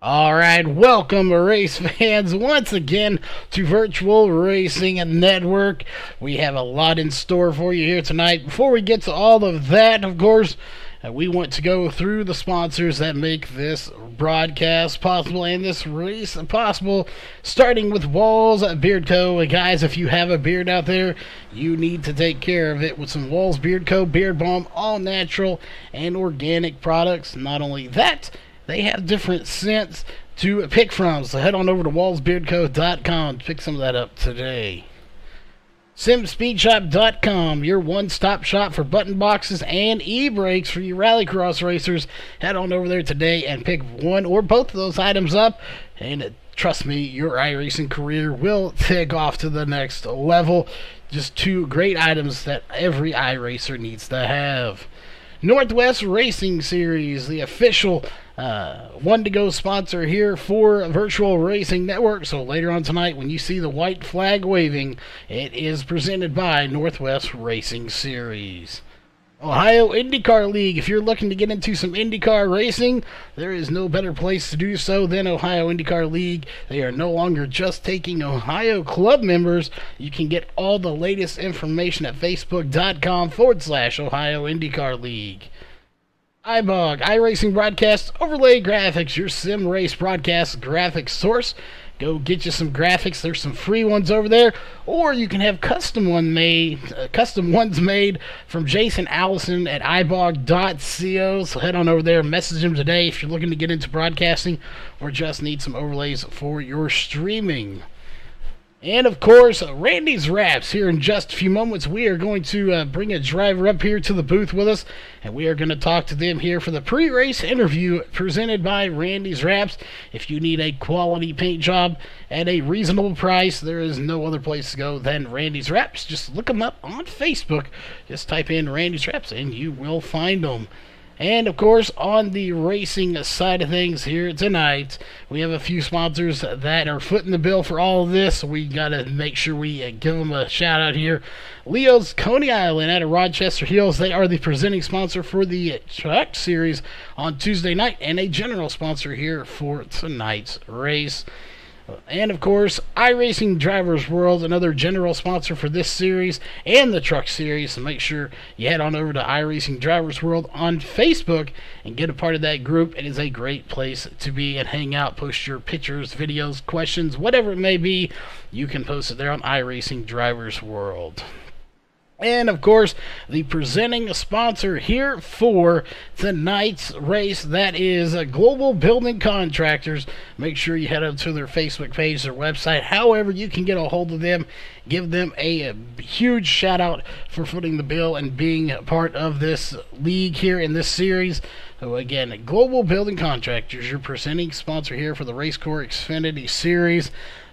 Alright, welcome race fans once again to Virtual Racing Network. We have a lot in store for you here tonight. Before we get to all of that, of course, we want to go through the sponsors that make this broadcast possible and this race possible, starting with Walls Beard Co. Guys, if you have a beard out there, you need to take care of it with some Walls Beard Co. Beard Balm, all natural and organic products. Not only that, they have different scents to pick from, so head on over to wallsbeardco.com to pick some of that up today. SimSpeedShop.com, your one-stop shop for button boxes and e-brakes for you rallycross racers. Head on over there today and pick one or both of those items up, and trust me, your iRacing career will take off to the next level. Just two great items that every iRacer needs to have. Northwest Racing Series, the official one-to-go sponsor here for Virtual Racing Network. So later on tonight, when you see the white flag waving, it is presented by Northwest Racing Series. Ohio IndyCar League. If you're looking to get into some IndyCar racing, there is no better place to do so than Ohio IndyCar League. They are no longer just taking Ohio club members. You can get all the latest information at facebook.com/Ohio IndyCar League. iBog, iRacing Broadcast Overlay Graphics, your sim race broadcast graphics source. Go get you some graphics. There's some free ones over there, or you can have custom ones made from Jason Allison at ibog.co. So head on over there, message him today if you're looking to get into broadcasting or just need some overlays for your streaming. And of course, Randy's Wraps. Here in just a few moments, we are going to bring a driver up here to the booth with us, and we are going to talk to them here for the pre-race interview presented by Randy's Wraps. If you need a quality paint job at a reasonable price, there is no other place to go than Randy's Wraps. Just look them up on Facebook. Just type in Randy's Wraps, and you will find them. And, of course, on the racing side of things here tonight, we have a few sponsors that are footing the bill for all of this. So we got to make sure we give them a shout-out here. Leo's Coney Island out of Rochester Hills. They are the presenting sponsor for the Truck Series on Tuesday night and a general sponsor here for tonight's race. And, of course, iRacing Drivers World, another general sponsor for this series and the Truck Series. So make sure you head on over to iRacing Drivers World on Facebook and get a part of that group. It is a great place to be and hang out. Post your pictures, videos, questions, whatever it may be. You can post it there on iRacing Drivers World. And, of course, the presenting sponsor here for tonight's race, that is Global Building Contractors. Make sure you head up to their Facebook page, their website, however you can get a hold of them. Give them a huge shout-out for footing the bill and being a part of this league here in this series. So, again, Global Building Contractors, your presenting sponsor here for the Racecore Xfinity Series.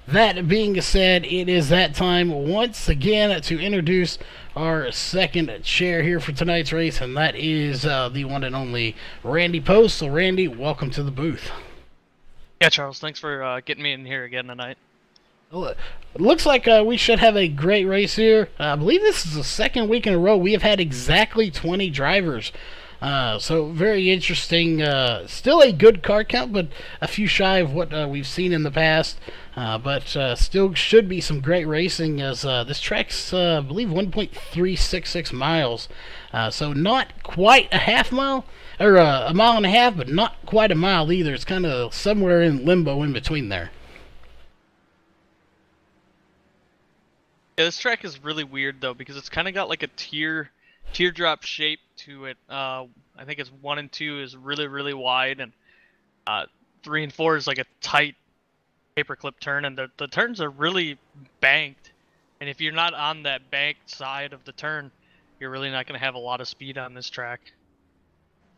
That being said, it is that time once again to introduce our second chair here for tonight's race, and that is the one and only Randy Post. So, Randy, welcome to the booth. Yeah, Charles, thanks for getting me in here again tonight. Well, it looks like we should have a great race here. I believe this is the second week in a row we have had exactly 20 drivers. So very interesting. Still a good car count, but a few shy of what we've seen in the past. But still should be some great racing, as this track's, I believe, 1.366 miles. So not quite a half mile, or a mile and a half, but not quite a mile either. It's kind of somewhere in limbo in between there. Yeah, this track is really weird, though, because it's kind of got like a teardrop shape to it. I think it's 1 and 2 is really, really wide, and 3 and 4 is like a tight paperclip turn, and the turns are really banked, and if you're not on that banked side of the turn, you're really not going to have a lot of speed on this track.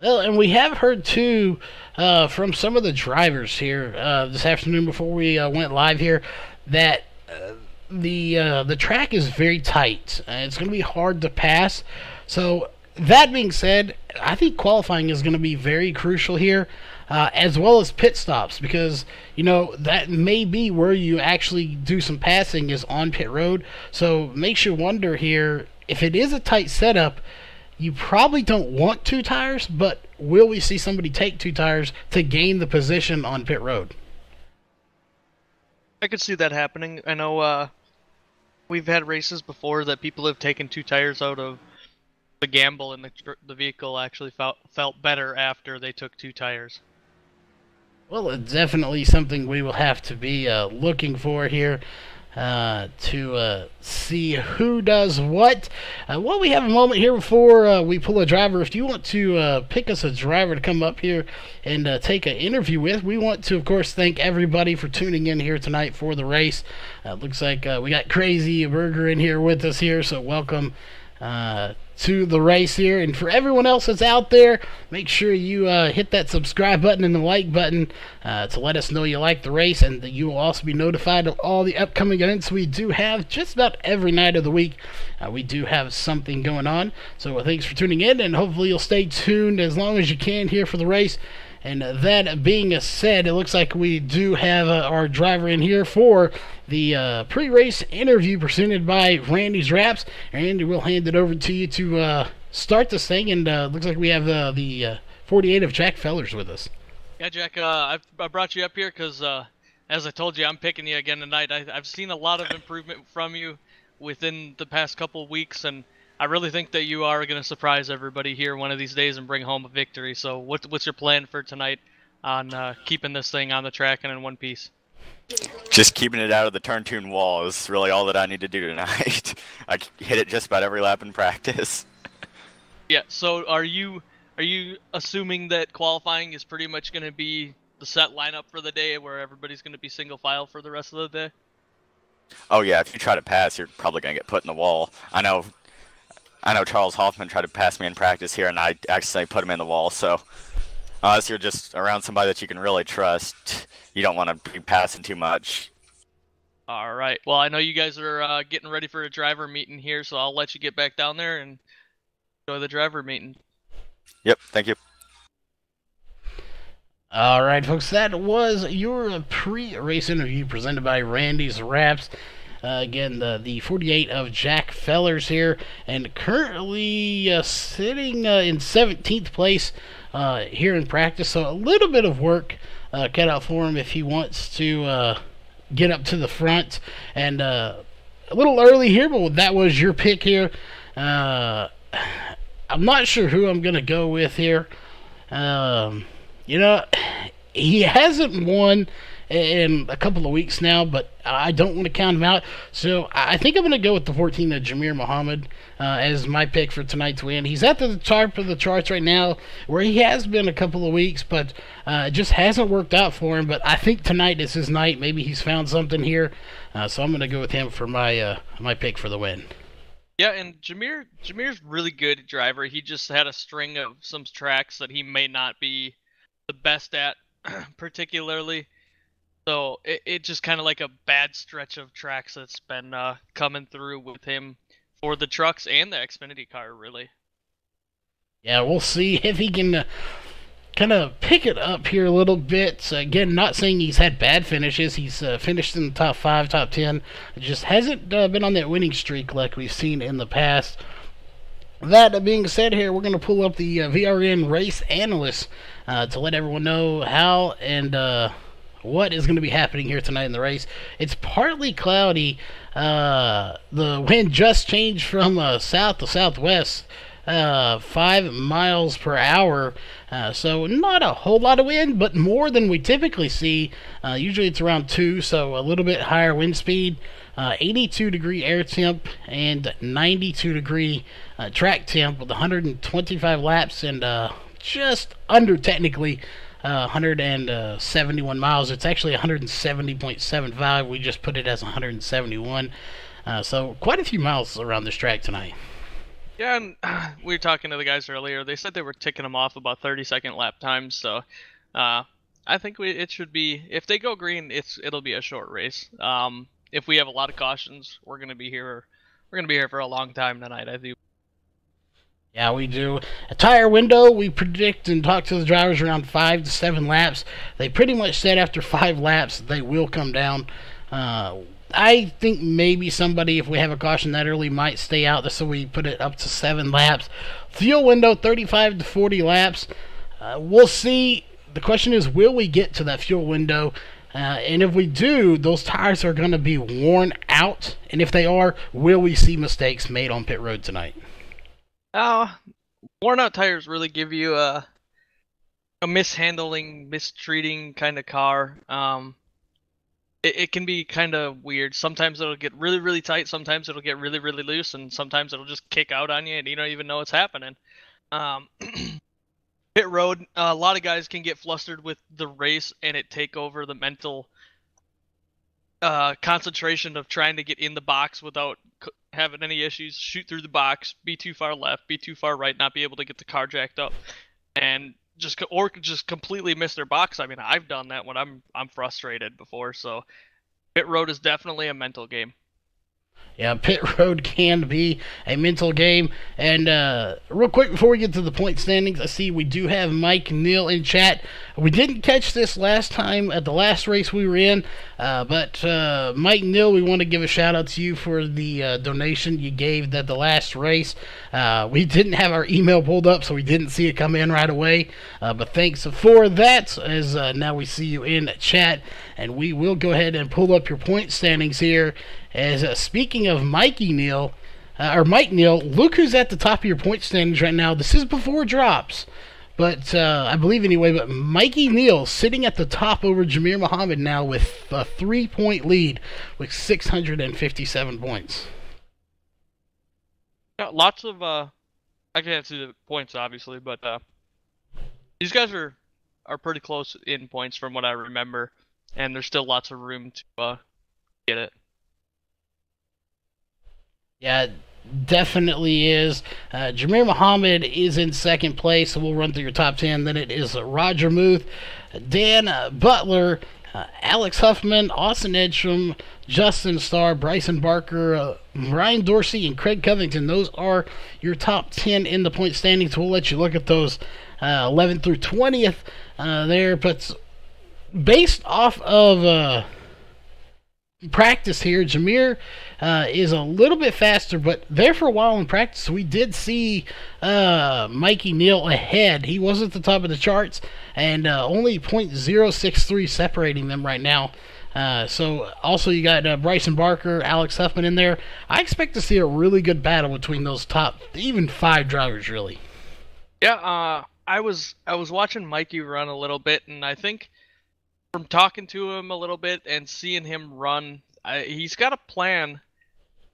Well, and we have heard too from some of the drivers here this afternoon before we went live here that the track is very tight. It's going to be hard to pass. So that being said, I think qualifying is going to be very crucial here, as well as pit stops, because, you know, that may be where you actually do some passing is on pit road. So makes you wonder here, if it is a tight setup, you probably don't want 2 tires, but will we see somebody take 2 tires to gain the position on pit road? I could see that happening. I know we've had races before that people have taken 2 tires out of the gamble, and the vehicle actually felt better after they took 2 tires. Well, it's definitely something we will have to be looking for here to see who does what. While we have a moment here before we pull a driver, if you want to pick us a driver to come up here and take an interview with, we want to, of course, thank everybody for tuning in here tonight for the race. Looks like we got Crazy Burger in here with us here, so welcome to the race here. And for everyone else that's out there, make sure you hit that subscribe button and the like button to let us know you like the race, and that you will also be notified of all the upcoming events we do have just about every night of the week. We do have something going on, so thanks for tuning in, and hopefully you'll stay tuned as long as you can here for the race. And that being said, it looks like we do have our driver in here for the pre-race interview presented by Randy's Wraps. Randy, we'll hand it over to you to start this thing. And looks like we have the 48 of Jack Fellers with us. Yeah, Jack, I brought you up here because, as I told you, I'm picking you again tonight. I've seen a lot of improvement from you within the past couple of weeks, and I really think that you are going to surprise everybody here one of these days and bring home a victory. So what's your plan for tonight on keeping this thing on the track and in one piece? Just keeping it out of the turn tune wall is really all that I need to do tonight. I hit it just about every lap in practice. Yeah, so are you assuming that qualifying is pretty much going to be the set lineup for the day where everybody's going to be single file for the rest of the day? Oh yeah, if you try to pass, you're probably going to get put in the wall. I know Charles Hoffman tried to pass me in practice here, and I accidentally put him in the wall. So unless you're just around somebody that you can really trust, you don't want to be passing too much. All right. Well, I know you guys are getting ready for a driver meeting here, so I'll let you get back down there and enjoy the driver meeting. Yep, thank you. All right, folks, that was your pre-race interview presented by Randy's Wraps. Again, the 48 of Jack Fellers here, and currently sitting in 17th place here in practice. So a little bit of work cut out for him if he wants to get up to the front. And a little early here, but that was your pick here. I'm not sure who I'm going to go with here. You know, he hasn't won in a couple of weeks now, but I don't want to count him out. So I think I'm going to go with the 14 of Jameer Muhammad as my pick for tonight's win. He's at the top of the charts right now, where he has been a couple of weeks, but it just hasn't worked out for him. But I think tonight is his night. Maybe he's found something here. So I'm going to go with him for my my pick for the win. Yeah, and Jameer's really good driver. He just had a string of some tracks that he may not be the best at, particularly. So it just kind of like a bad stretch of tracks that's been coming through with him for the trucks and the Xfinity car, really. Yeah, we'll see if he can kind of pick it up here a little bit. Again, not saying he's had bad finishes. He's finished in the top 5, top 10. It just hasn't been on that winning streak like we've seen in the past. That being said here, we're going to pull up the VRN race analyst to let everyone know how and what is going to be happening here tonight in the race. It's partly cloudy. The wind just changed from south to southwest, 5 miles per hour. So not a whole lot of wind, but more than we typically see. Usually it's around 2, so a little bit higher wind speed. 82 degree air temp and 92 degree track temp with 125 laps and just under technically 171 miles. It's actually 170.75. We just put it as 171. So quite a few miles around this track tonight. Yeah, and we were talking to the guys earlier. They said they were ticking them off about 30-second lap times. So I think it should be, if they go green, it'll be a short race. If we have a lot of cautions, we're gonna be here. We're gonna be here for a long time tonight, I think. Yeah, we do. A tire window, we predict and talk to the drivers around 5 to 7 laps. They pretty much said after 5 laps they will come down. I think maybe somebody, if we have a caution that early, might stay out, so we put it up to 7 laps. Fuel window, 35 to 40 laps. We'll see. The question is, will we get to that fuel window? And if we do, those tires are going to be worn out. And if they are, will we see mistakes made on pit road tonight? Worn out tires really give you a mishandling, mistreating kind of car. It can be kind of weird. Sometimes it'll get really, really tight. Sometimes it'll get really, really loose. And sometimes it'll just kick out on you and you don't even know what's happening. Pit road, a lot of guys can get flustered with the race and it take over the mental concentration of trying to get in the box without having any issues, shoot through the box, be too far left, be too far right, not be able to get the car jacked up, and just completely miss their box. I mean, I've done that when I'm frustrated before, so pit road is definitely a mental game. Yeah, pit road can be a mental game. And real quick before we get to the point standings, I see we do have Mike Neal in chat. We didn't catch this last time at the last race we were in, but Mike Neal, we want to give a shout out to you for the donation you gave at the last race. We didn't have our email pulled up, so we didn't see it come in right away. But thanks for that, as now we see you in chat. And we will go ahead and pull up your point standings here. As speaking of Mike Neal, look who's at the top of your point standings right now. This is before drops, but I believe anyway. But Mikey Neal sitting at the top over Jamir Muhammad now with a 3-point lead with 657 points. Yeah, lots of I can't see the points obviously, but these guys are pretty close in points from what I remember, and there's still lots of room to get it. Yeah, definitely is. Jamir Muhammad is in second place, so we'll run through your top 10. Then it is Roger Muth, Dan Butler, Alex Huffman, Austin Edstrom, Justin Starr, Bryson Barker, Ryan Dorsey, and Craig Covington. Those are your top 10 in the point standings. We'll let you look at those 11th through 20th there. But based off of practice here, Jamir is a little bit faster, but there for a while in practice we did see Mikey Neal ahead. He was at the top of the charts, and only .063 separating them right now. So also you got Bryson Barker, Alex Huffman in there. I expect to see a really good battle between those top even 5 drivers, really. Yeah, I was watching Mikey run a little bit, and I think from talking to him a little bit and seeing him run, he's got a plan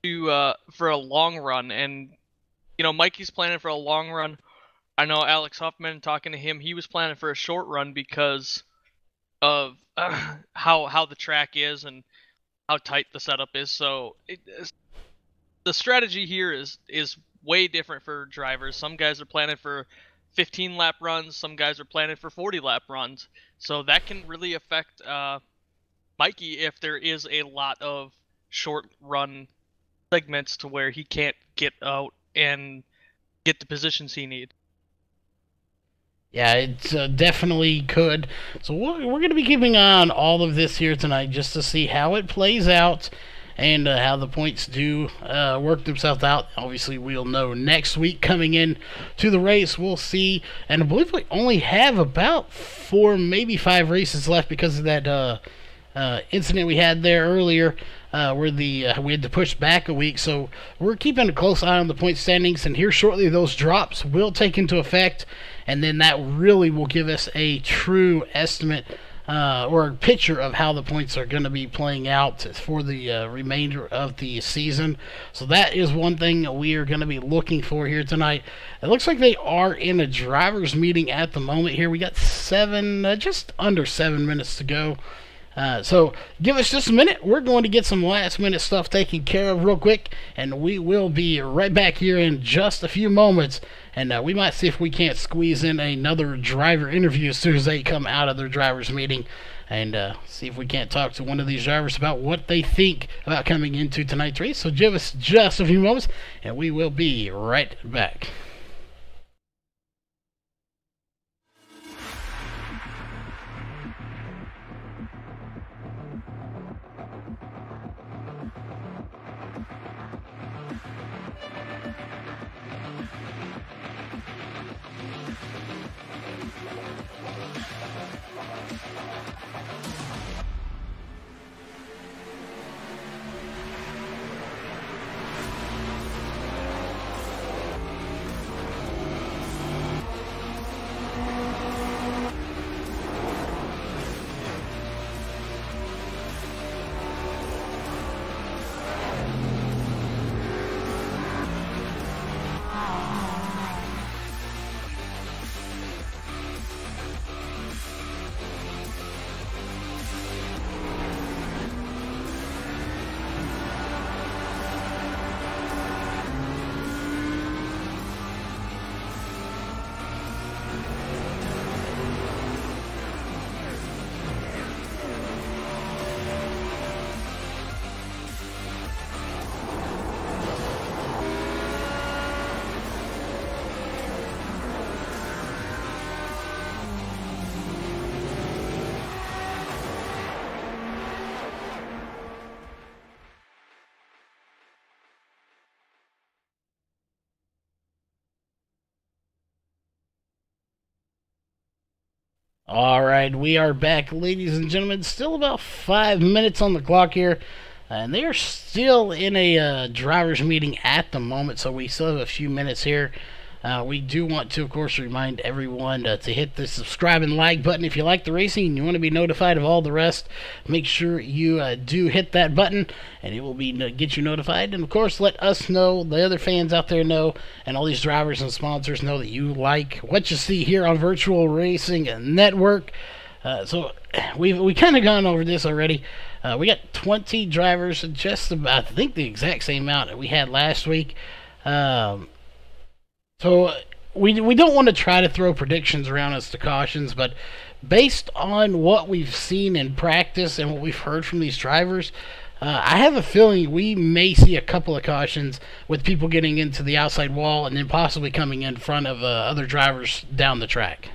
to for a long run. And you know, Mikey's planning for a long run. I know Alex Huffman, talking to him, he was planning for a short run because of how the track is and how tight the setup is. So the strategy here is way different for drivers. Some guys are planning for 15 lap runs, some guys are planning for 40 lap runs. So that can really affect Mikey if there is a lot of short run segments to where he can't get out and get the positions he needs. Yeah, it definitely could. So we're going to be keeping on all of this here tonight just to see how it plays out and how the points do work themselves out. Obviously, we'll know next week coming in to the race. We'll see. And I believe we only have about 4, maybe 5 races left because of that incident we had there earlier where we had to push back a week. So we're keeping a close eye on the point standings. And here shortly, those drops will take into effect. And then that really will give us a true estimate or a picture of how the points are going to be playing out for the remainder of the season. So that is one thing we are going to be looking for here tonight. It looks like they are in a driver's meeting at the moment here. We got just under 7 minutes to go. So give us just a minute. We're going to get some last minute stuff taken care of real quick, and we will be right back here in just a few moments. And we might see if we can't squeeze in another driver interview as soon as they come out of their driver's meeting, and see if we can't talk to one of these drivers about what they think about coming into tonight's race. So give us just a few moments, and we will be right back. All right, we are back, ladies and gentlemen. Still about 5 minutes on the clock here, and they are still in a driver's meeting at the moment, so we still have a few minutes here. We do want to, of course, remind everyone to hit the subscribe and like button if you like the racing and you want to be notified of all the rest. Make sure you do hit that button, and it will get you notified. And, of course, let us know, the other fans out there know, and all these drivers and sponsors know that you like what you see here on Virtual Racing Network. So we kind of gone over this already. We got 20 drivers, just about, I think, the exact same amount that we had last week. So we don't want to try to throw predictions around as to cautions, but based on what we've seen in practice and what we've heard from these drivers, I have a feeling we may see a couple of cautions with people getting into the outside wall and then possibly coming in front of other drivers down the track.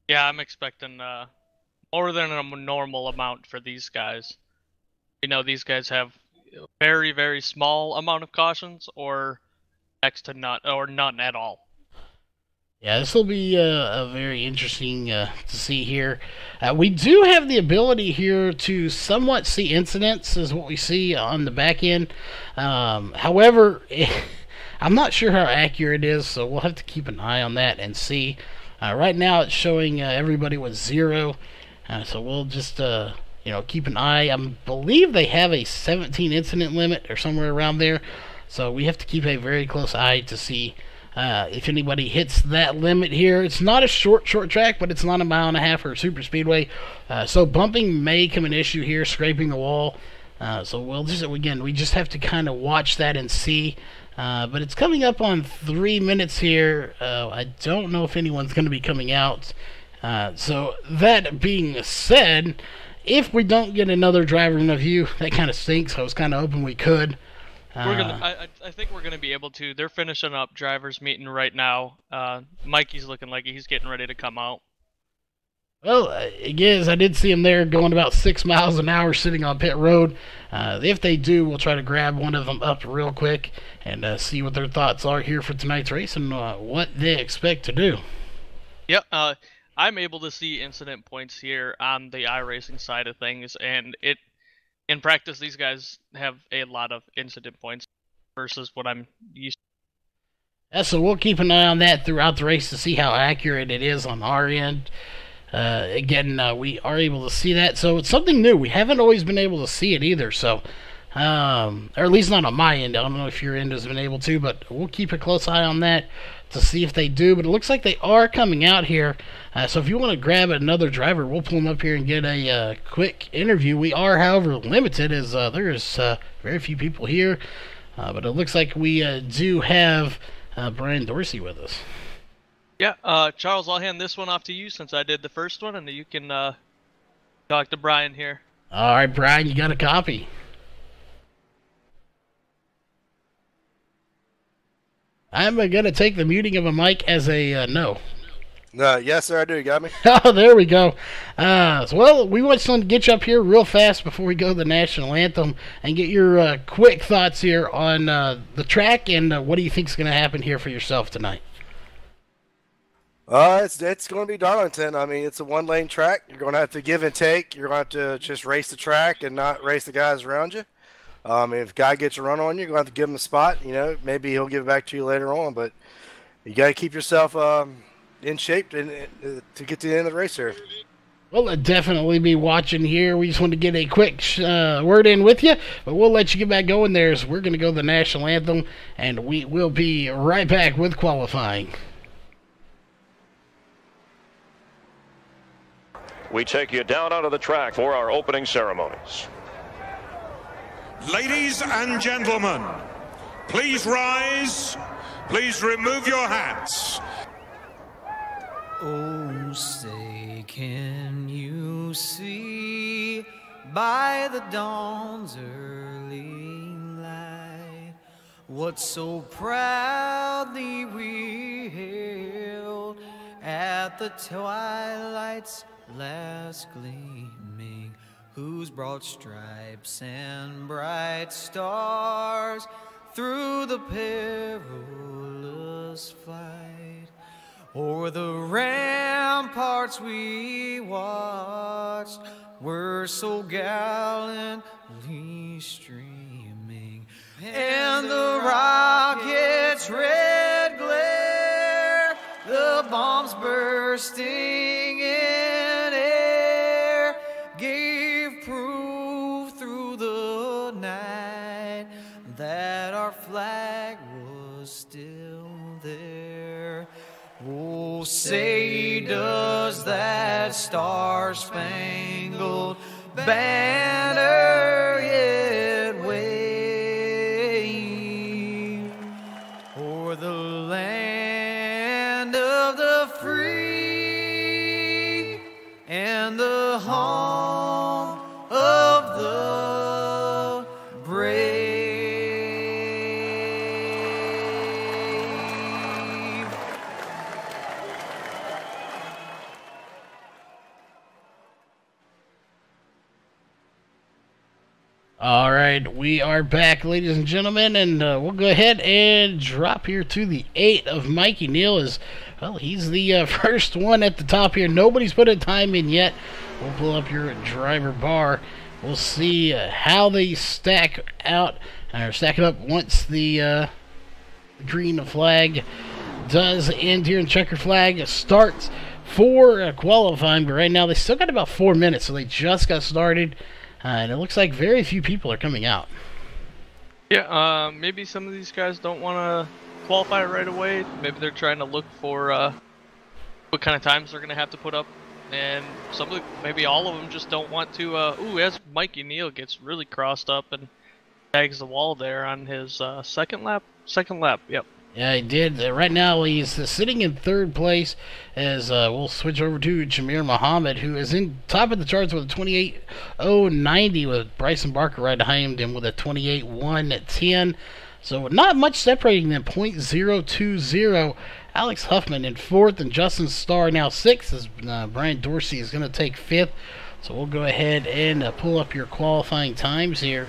Yeah, I'm expecting more than a normal amount for these guys. You know, these guys have very, very small amount of cautions or next to none or none at all. Yeah, this will be a very interesting to see here. We do have the ability here to somewhat see incidents, is what we see on the back end. However, I'm not sure how accurate it is, so we'll have to keep an eye on that and see. Right now, it's showing everybody with 0, so we'll just keep an eye. I believe they have a 17 incident limit or somewhere around there. So we have to keep a very close eye to see if anybody hits that limit here. It's not a short track, but it's not a 1.5 miles or a super speedway. So bumping may come an issue here, scraping the wall. So we just have to kind of watch that and see. But it's coming up on 3 minutes here. I don't know if anyone's going to be coming out. So that being said, if we don't get another driver in the view, that kind of stinks. I was kind of hoping we could. I think we're gonna be able to. They're finishing up drivers meeting right now. Mikey's looking like he's getting ready to come out. Well, again, I did see him there going about 6 miles an hour sitting on pit road. If they do, we'll try to grab one of them up real quick and see what their thoughts are here for tonight's race and what they expect to do. Yep, I'm able to see incident points here on the iRacing side of things, and in practice, these guys have a lot of incident points versus what I'm used to. Yeah, so we'll keep an eye on that throughout the race to see how accurate it is on our end. We are able to see that, so it's something new. We haven't always been able to see it either, so or at least not on my end. I don't know if your end has been able to, but we'll keep a close eye on that to see if they do. But it looks like they are coming out here. So if you want to grab another driver, we'll pull them up here and get a quick interview. We are, however, limited as there is very few people here. But it looks like we do have Brian Dorsey with us. Yeah, Charles, I'll hand this one off to you since I did the first one, and you can talk to Brian here. All right, Brian, you got a copy. I'm going to take the muting of a mic as a no. Yes, sir, I do. You got me? Oh, there we go. We want to get you up here real fast before we go to the national anthem and get your quick thoughts here on the track and what do you think is going to happen here for yourself tonight? It's going to be Darlington. I mean, it's a one-lane track. You're going to have to give and take. You're going to have to just race the track and not race the guys around you. If a guy gets a run on you, you're going to have to give him a spot. You know, maybe he'll give it back to you later on, but you got to keep yourself in shape to get to the end of the race here. Well, I'll definitely be watching here. We just want to get a quick word in with you, but we'll let you get back going there as we're going to go to the national anthem, and we will be right back with qualifying. We take you down onto the track for our opening ceremonies. Ladies and gentlemen, please rise. Please remove your hats. Oh, say, can you see by the dawn's early light what so proudly we hailed at the twilight's last gleaming, whose broad stripes and bright stars through the perilous fight o'er the ramparts we watched were so gallantly streaming, and the rockets' red glare, the bombs bursting in air, gave proof through the night that our flag was still there. Oh, say does that star-spangled banner yet wave o'er the land of the free and the home of the brave. All right, we are back, ladies and gentlemen, and we'll go ahead and drop here to the 8 of Mikey Neal. As well, he's the first one at the top here. Nobody's put a time in yet. We'll pull up your driver bar. We'll see how they stack out or stack it up once the green flag does end here, and checker flag starts for qualifying. But right now they still got about 4 minutes, so they just got started. And it looks like very few people are coming out. Yeah, maybe some of these guys don't want to qualify right away. Maybe they're trying to look for what kind of times they're going to have to put up. And maybe all of them just don't want to. As Mikey Neal gets really crossed up and tags the wall there on his second lap. Second lap, yep. Yeah, he did. Right now, he's sitting in third place as we'll switch over to Jameer Muhammad, who is in top of the charts with a 28.090 with Bryson Barker right behind him with a 28.110. So not much separating them, .020. Alex Huffman in fourth, and Justin Starr now sixth, as Brian Dorsey is going to take fifth. So we'll go ahead and pull up your qualifying times here.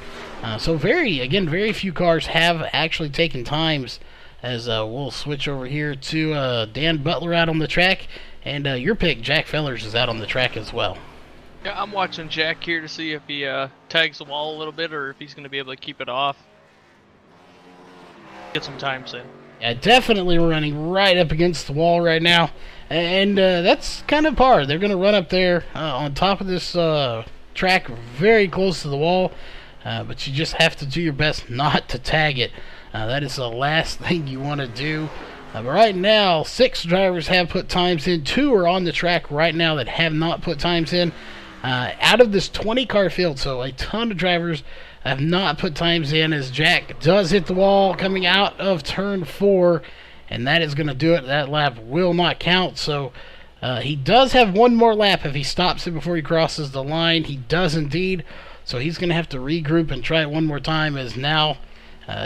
So very few cars have actually taken times, as we'll switch over here to Dan Butler out on the track, and your pick, Jack Fellers, is out on the track as well. Yeah, I'm watching Jack here to see if he tags the wall a little bit or if he's going to be able to keep it off. Get some times in. Yeah, definitely running right up against the wall right now, and that's kind of par. They're going to run up there on top of this track very close to the wall, but you just have to do your best not to tag it. That is the last thing you want to do. But right now, 6 drivers have put times in. 2 are on the track right now that have not put times in. Out of this 20-car field, so a ton of drivers have not put times in, as Jack does hit the wall coming out of turn 4, and that is going to do it. That lap will not count, so he does have one more lap if he stops it before he crosses the line. He does indeed, so he's going to have to regroup and try it one more time, as now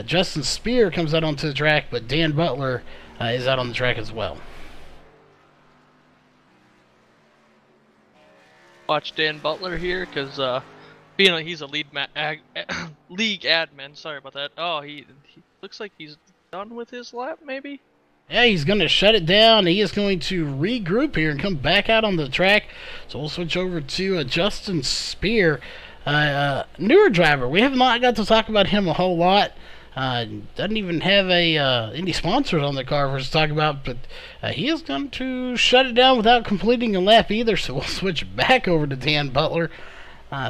Justin Spear comes out onto the track, but Dan Butler is out on the track as well. Watch Dan Butler here, because being like he's a league admin. Sorry about that. Oh, he looks like he's done with his lap, maybe. Yeah, he's going to shut it down. He is going to regroup here and come back out on the track. So we'll switch over to Justin Spear, newer driver. We have not got to talk about him a whole lot. Doesn't even have any sponsors on the car for us to talk about, but he is going to shut it down without completing a lap either, so we'll switch back over to Dan Butler.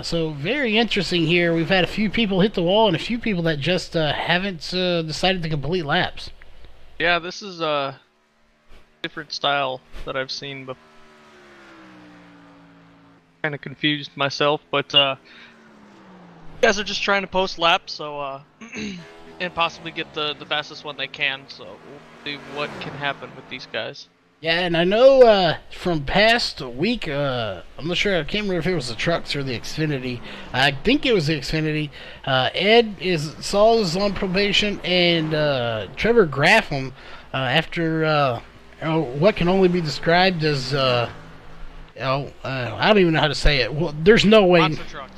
So very interesting here. We've had a few people hit the wall and a few people that just haven't decided to complete laps. Yeah, this is a different style that I've seen before. Kind of confused myself, but guys are just trying to post laps, so and possibly get the fastest one they can, so we'll see what can happen with these guys. Yeah, and I know from past week, I'm not sure, I can't remember if it was the trucks or the Xfinity. I think it was the Xfinity. Saul is on probation, and Trevor Graffam, after what can only be described as, I don't even know how to say it. Well, there's no way. Monster trucks.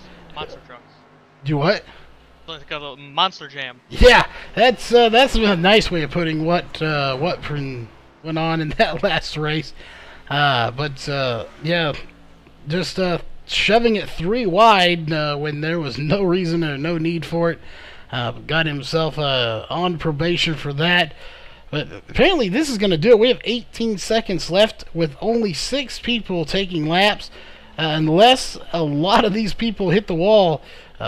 Do what? Like a monster jam. Yeah, that's a nice way of putting what went on in that last race. Yeah, just shoving it 3 wide when there was no reason or no need for it. Got himself on probation for that. But apparently this is going to do it. We have 18 seconds left with only 6 people taking laps. Unless a lot of these people hit the wall,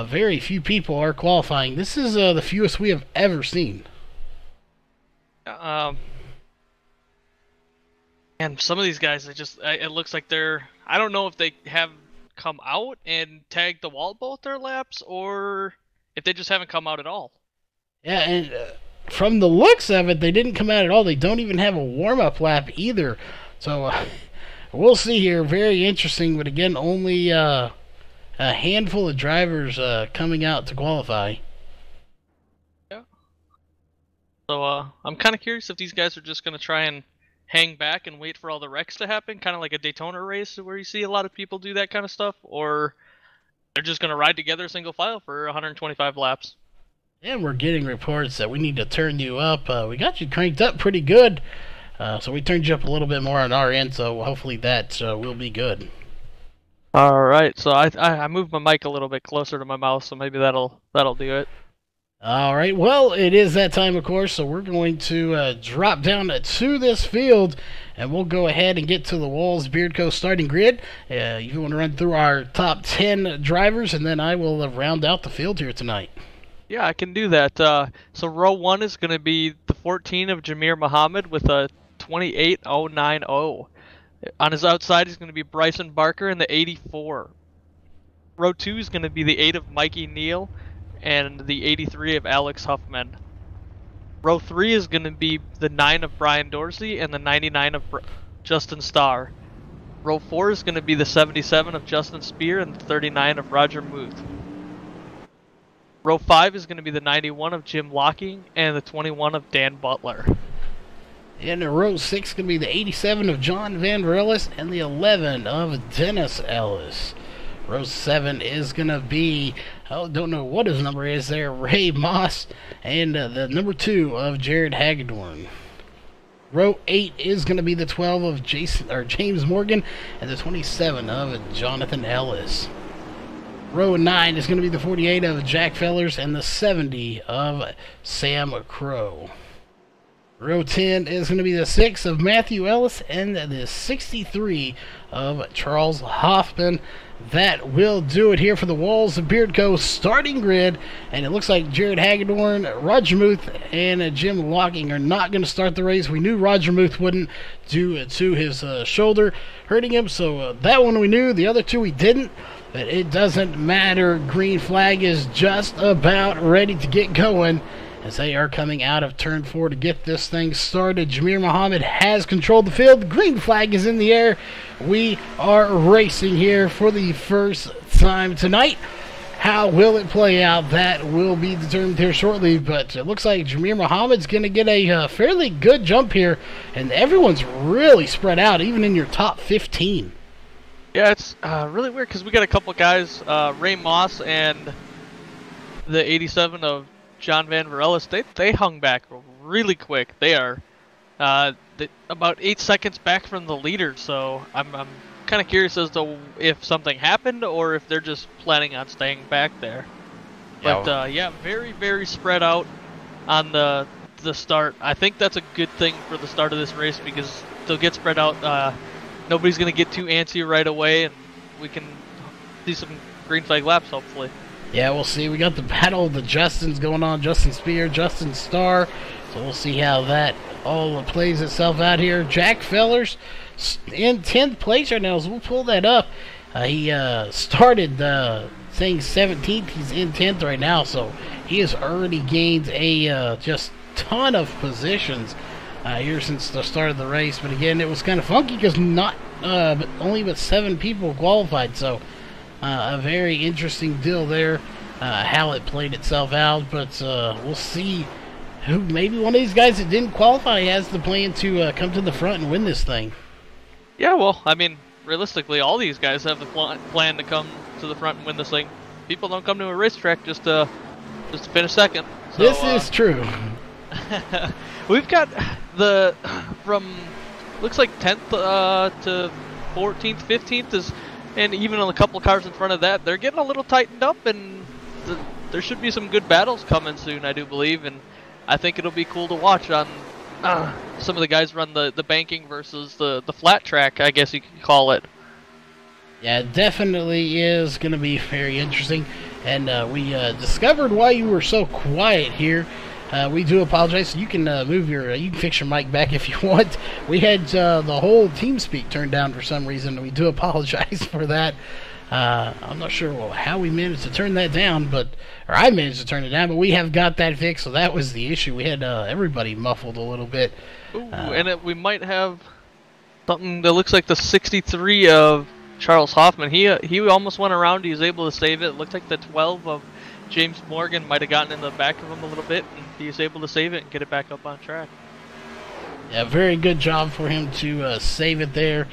very few people are qualifying. This is the fewest we have ever seen. And some of these guys, it looks like they're, I don't know if they have come out and tagged the wall both their laps, or if they just haven't come out at all. Yeah, and from the looks of it, they didn't come out at all. They don't even have a warm-up lap either. So we'll see here. Very interesting, but again, only a handful of drivers coming out to qualify. Yeah. So I'm kind of curious if these guys are just going to try and hang back and wait for all the wrecks to happen, kind of like a Daytona race where you see a lot of people do that kind of stuff, or they're just going to ride together single file for 125 laps. And we're getting reports that we need to turn you up. We got you cranked up pretty good, so we turned you up a little bit more on our end, so hopefully that will be good. All right, so I moved my mic a little bit closer to my mouth, so maybe that'll do it. All right, well, it is that time, of course, so we're going to drop down to this field, and we'll go ahead and get to the Walls Beard Co. starting grid. You want to run through our top 10 drivers, and then I will round out the field here tonight. Yeah, I can do that. So row 1 is going to be the 14 of Jameer Muhammad with a 28.090. On his outside, he's going to be Bryson Barker in the 84. Row 2 is going to be the 8 of Mikey Neal and the 83 of Alex Huffman. Row 3 is going to be the 9 of Brian Dorsey and the 99 of Justin Starr. Row 4 is going to be the 77 of Justin Spear and the 39 of Roger Muth. Row 5 is going to be the 91 of Jim Locking and the 21 of Dan Butler. And row 6 is going to be the 87 of John Van Ellis and the 11 of Dennis Ellis. Row 7 is going to be, don't know what his number is there, Ray Moss, and the number 2 of Jared Hagedorn. Row 8 is going to be the 12 of James Morgan and the 27 of Jonathan Ellis. Row 9 is going to be the 48 of Jack Fellers and the 70 of Sam Crow. Row 10 is going to be the 6 of Matthew Ellis and the 63 of Charles Hoffman. That will do it here for the Walls of Beard Co. starting grid. And it looks like Jared Hagedorn, Roger Muth, and Jim Locking are not going to start the race. We knew Roger Muth wouldn't due to his shoulder hurting him. So that one we knew. The other 2 we didn't. But it doesn't matter. Green flag is just about ready to get going as they are coming out of turn 4 to get this thing started. Jameer Muhammad has controlled the field. The green flag is in the air. We are racing here for the first time tonight. How will it play out? That will be determined here shortly, but it looks like Jameer Muhammad's going to get a fairly good jump here, and everyone's really spread out, even in your top 15. Yeah, it's really weird because we got a couple guys, Ray Moss and the 87 of John Van Ellis. They hung back really quick. They are about 8 seconds back from the leader, so I'm kind of curious as to if something happened or if they're just planning on staying back there. But yeah, very, very spread out on the start. I think that's a good thing for the start of this race because they'll get spread out. Nobody's going to get too antsy right away, and we can see some green flag laps, hopefully. Yeah, we'll see. We got the battle of the Justins going on. Justin Spear, Justin Starr. So we'll see how that all plays itself out here. Jack Fellers in 10th place right now. So we'll pull that up. He started saying 17th. He's in 10th right now. So he has already gained a just ton of positions here since the start of the race. But again, it was kind of funky because only but 7 people qualified. So a very interesting deal there, how it played itself out. But we'll see who, maybe one of these guys that didn't qualify has the plan to come to the front and win this thing. Yeah, well, I mean, realistically, all these guys have the plan to come to the front and win this thing. People don't come to a racetrack just to finish second. So, this is true. We've got from looks like 10th to 14th, 15th is, and even on a couple of cars in front of that, they're getting a little tightened up, and there should be some good battles coming soon, I do believe, and I think it'll be cool to watch on some of the guys run the banking versus the flat track, I guess you could call it. Yeah, it definitely is going to be very interesting, and we discovered why you were so quiet here. We do apologize. You can you can fix your mic back if you want. We had the whole TeamSpeak turned down for some reason. We do apologize for that. I'm not sure how we managed to turn that down, or I managed to turn it down, but we have got that fixed, so that was the issue. We had everybody muffled a little bit. Ooh, and we might have something that looks like the 63 of Charles Hoffman. He almost went around. He was able to save it. It looked like the 12 of James Morgan might have gotten in the back of him a little bit, and he was able to save it and get it back up on track. Yeah, very good job for him to save it there.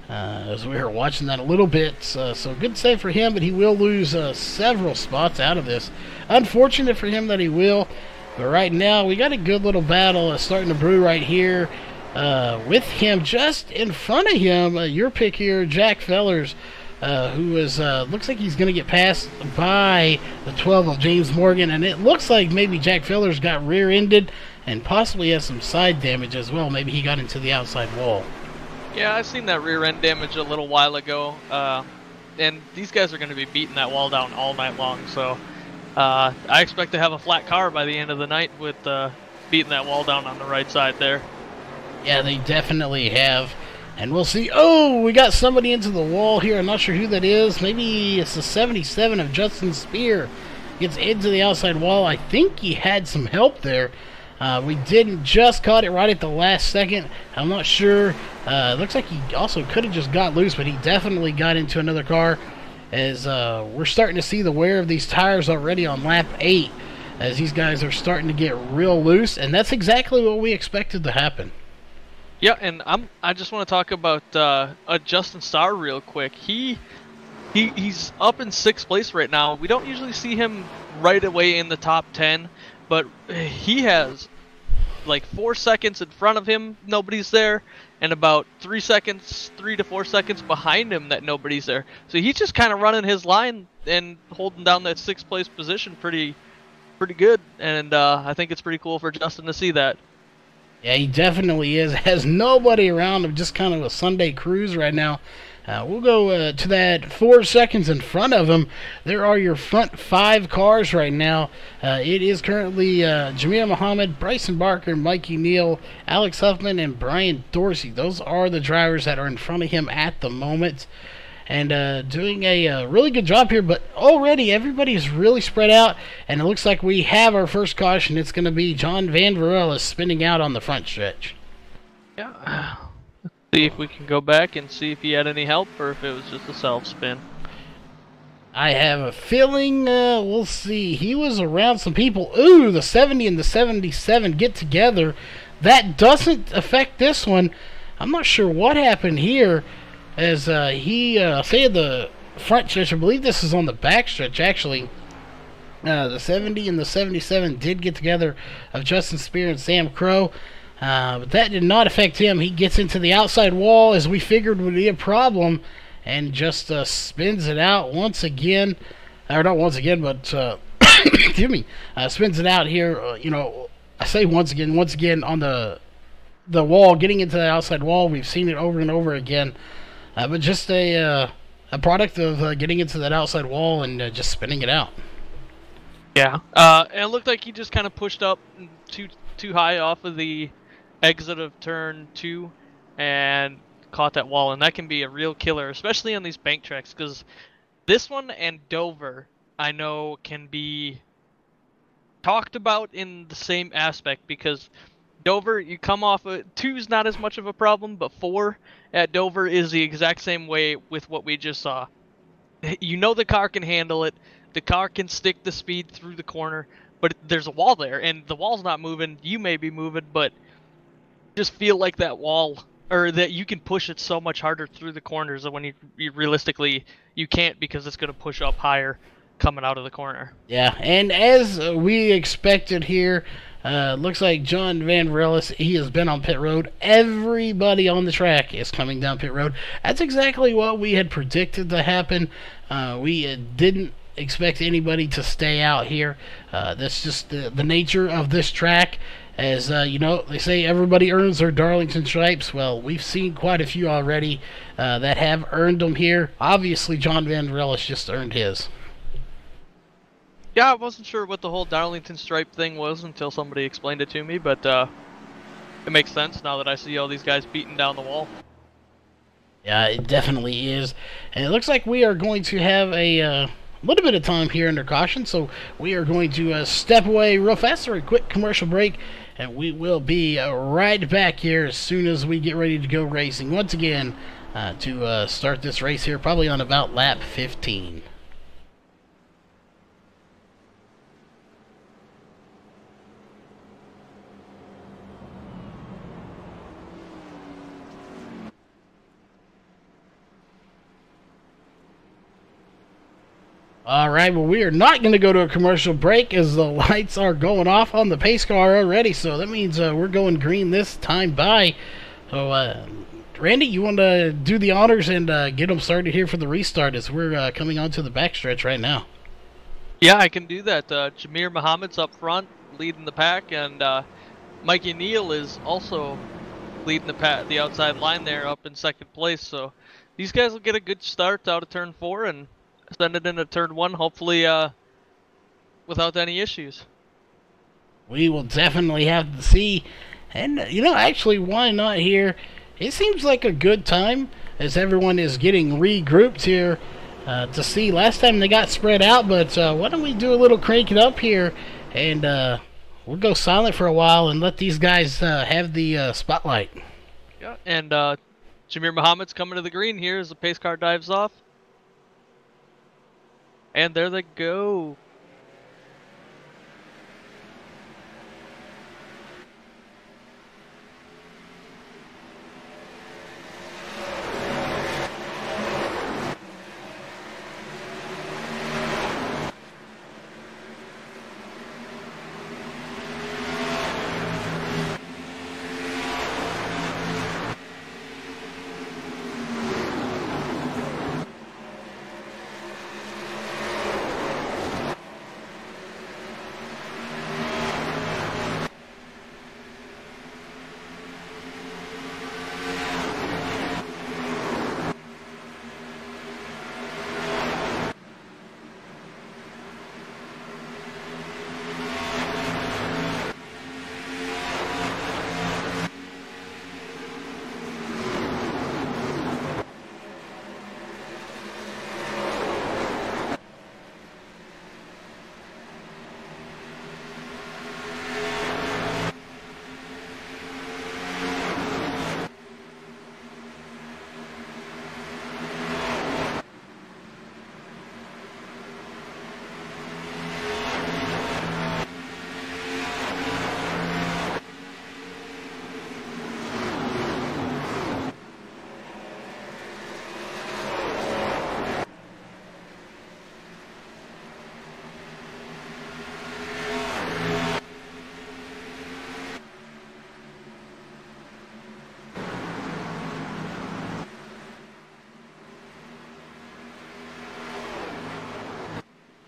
As we were watching that a little bit, so good save for him, but he will lose several spots out of this. Unfortunate for him that he will, but right now we got a good little battle starting to brew right here with him just in front of him. Your pick here, Jack Fellers, who is looks like he's going to get passed by the 12 of James Morgan, and it looks like maybe Jack Fellers got rear-ended and possibly has some side damage as well. Maybe he got into the outside wall. Yeah, I've seen that rear end damage a little while ago, and these guys are going to be beating that wall down all night long, so I expect to have a flat car by the end of the night with beating that wall down on the right side there. Yeah, they definitely have, and we'll see. Oh, we got somebody into the wall here. I'm not sure who that is. Maybe it's the 77 of Justin Spear. Gets into the outside wall. I think he had some help there. We didn't just caught it right at the last second. I'm not sure. Looks like he also could have just got loose, but he definitely got into another car. As we're starting to see the wear of these tires already on lap 8, as these guys are starting to get real loose, and that's exactly what we expected to happen. Yeah, and I just want to talk about Justin Starr real quick. He's up in 6th place right now. We don't usually see him right away in the top 10. But he has like 4 seconds in front of him, nobody's there, and about 3 to 4 seconds behind him that nobody's there. So he's just kind of running his line and holding down that 6th place position pretty good. And I think it's pretty cool for Justin to see that. Yeah, he definitely is. Has nobody around him, just kind of a Sunday cruise right now. We'll go to that 4 seconds in front of him. There are your front 5 cars right now. It is currently Jameer Muhammad, Bryson Barker, Mikey Neal, Alex Huffman, and Brian Dorsey. Those are the drivers that are in front of him at the moment. And doing a really good job here, but already everybody is really spread out, and it looks like we have our first caution. It's going to be John Van Varela spinning out on the front stretch. Yeah. See if we can go back and see if he had any help or if it was just a self-spin. I have a feeling, we'll see. He was around some people. Ooh, the 70 and the 77 get together. That doesn't affect this one. I'm not sure what happened here as he said the front stretch. I believe this is on the back stretch, actually. The 70 and the 77 did get together of Justin Spear and Sam Crow. But that did not affect him. He gets into the outside wall, as we figured would be a problem, and just spins it out once again. Or not once again, but excuse me, spins it out here. I say once again on the wall, getting into the outside wall. We've seen it over and over again, but just a product of getting into that outside wall and just spinning it out. Yeah, and it looked like he just kind of pushed up too high off of the exit of turn 2 and caught that wall, and that can be a real killer, especially on these bank tracks, because this one and Dover I know can be talked about in the same aspect, because Dover, you come off of 2's not as much of a problem, but 4 at Dover is the exact same way with what we just saw. You know the car can handle it, the car can stick the speed through the corner, but there's a wall there, and the wall's not moving. You may be moving, but just feel like that wall, or that you can push it so much harder through the corners than when you realistically you can't, because it's going to push up higher coming out of the corner. Yeah, and as we expected here, Looks like John Van Rellis, he has been on pit road. Everybody on the track is coming down pit road. That's exactly what we had predicted to happen. We didn't expect anybody to stay out here. That's just the nature of this track. As you know, they say everybody earns their Darlington stripes. Well, we've seen quite a few already that have earned them here. Obviously, John Van Rellis just earned his. Yeah, I wasn't sure what the whole Darlington stripe thing was until somebody explained it to me, but it makes sense now that I see all these guys beating down the wall. Yeah, it definitely is. And it looks like we are going to have a little bit of time here under caution, so we are going to step away real fast for a quick commercial break, and we will be right back here as soon as we get ready to go racing once again to start this race here, probably on about lap 15. Alright, well, we are not going to go to a commercial break as the lights are going off on the pace car already, so that means we're going green this time by. So, Randy, you want to do the honors and get them started here for the restart as we're coming onto the backstretch right now? Yeah, I can do that. Jameer Muhammad's up front, leading the pack, and Mikey Neal is also leading the outside line there up in second place. So these guys will get a good start out of turn 4 and send it into turn 1, hopefully without any issues. We will definitely have to see. And, you know, actually, why not here? It seems like a good time as everyone is getting regrouped here to see. Last time they got spread out, but why don't we do a little crank it up here and we'll go silent for a while and let these guys have the spotlight. Yeah, and Jameer Muhammad's coming to the green here as the pace car dives off. And there they go.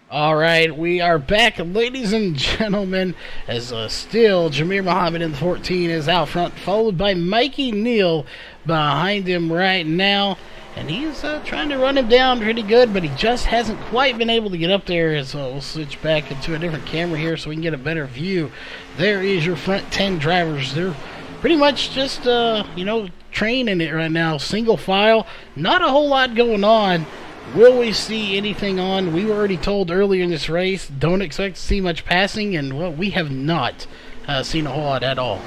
Alright, we are back, ladies and gentlemen, as still Jameer Muhammad in the 14 is out front, followed by Mikey Neal behind him right now. And he's trying to run him down pretty good, but he just hasn't quite been able to get up there. As we'll switch back into a different camera here so we can get a better view. There is your front 10 drivers. They're pretty much just, you know, training it right now. Single file, not a whole lot going on. Will we see anything on? We were already told earlier in this race, don't expect to see much passing, and well, we have not seen a whole lot at all.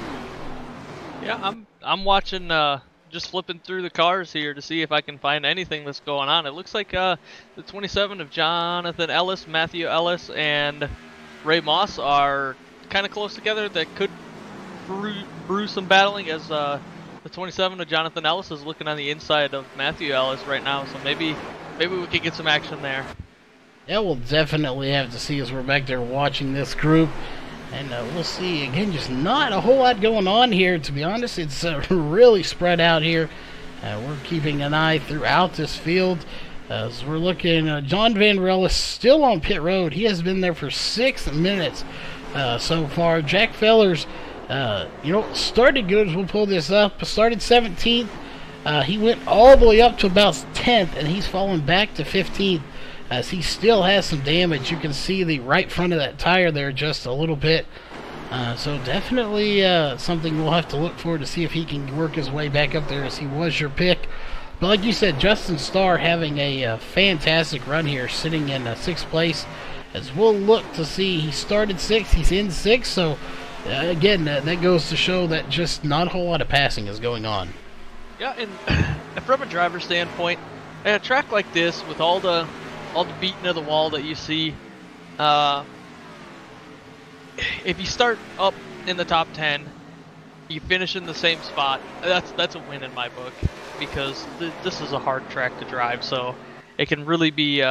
Yeah, I'm watching, just flipping through the cars here to see if I can find anything that's going on. It looks like the 27 of Jonathan Ellis, Matthew Ellis, and Ray Moss are kind of close together. That could brew some battling, as the 27 of Jonathan Ellis is looking on the inside of Matthew Ellis right now, so maybe we could get some action there. Yeah, we'll definitely have to see as we're back there watching this group. And we'll see. Again, just not a whole lot going on here, to be honest. It's really spread out here. We're keeping an eye throughout this field. As we're looking, John Van Rellis still on pit road. He has been there for 6 minutes so far. Jack Fellers, started good as we'll pull this up. Started 17th. He went all the way up to about 10th, and he's fallen back to 15th as he still has some damage. You can see the right front of that tire there just a little bit. So definitely something we'll have to look for to see if he can work his way back up there, as he was your pick. But like you said, Justin Starr having a fantastic run here, sitting in 6th place. As we'll look to see, he started 6th, he's in 6th. So again, that goes to show that just not a whole lot of passing is going on. Yeah, and from a driver's standpoint, a track like this with all the beating of the wall that you see, if you start up in the top 10, you finish in the same spot, that's a win in my book, because this is a hard track to drive, so it can really be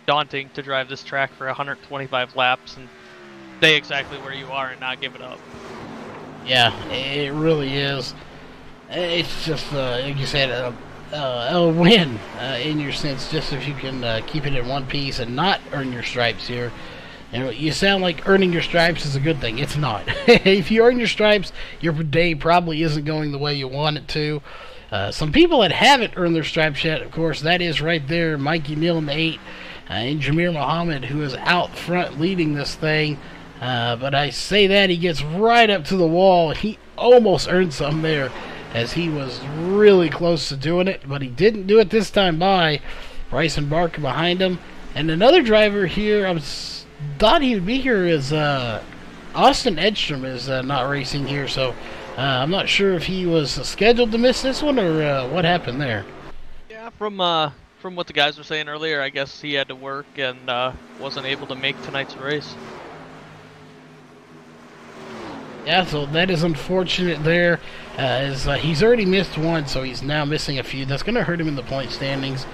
daunting to drive this track for 125 laps and stay exactly where you are and not give it up. Yeah, it really is. It's just, like you said, a win in your sense, just if you can keep it in one piece and not earn your stripes here. You sound like earning your stripes is a good thing. It's not. If you earn your stripes, your day probably isn't going the way you want it to. Some people that haven't earned their stripes yet, of course, that is right there, Mikey Neal in the 8, and Jameer Muhammad, who is out front leading this thing. But I say that, he gets right up to the wall. He almost earned some there, as he was really close to doing it, but he didn't do it this time by. Bryson Barker behind him. And another driver here, thought he would be here, is Austin Edstrom is not racing here, so I'm not sure if he was scheduled to miss this one or what happened there. Yeah, from what the guys were saying earlier, I guess he had to work and wasn't able to make tonight's race. Yeah, so that is unfortunate there, as he's already missed one, so he's now missing a few. That's going to hurt him in the point standings.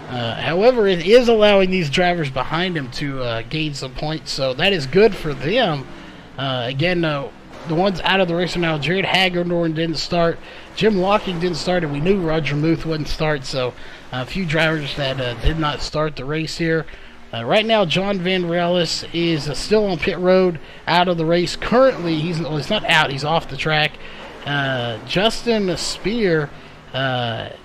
However, it is allowing these drivers behind him to gain some points, so that is good for them. Again, the ones out of the race are now, Jared Hagedorn didn't start, Jim Locking didn't start, and we knew Roger Muth wouldn't start, so a few drivers that did not start the race here. Right now, John Van Rellis is still on pit road, out of the race. Currently, he's not out, he's off the track. Justin Spear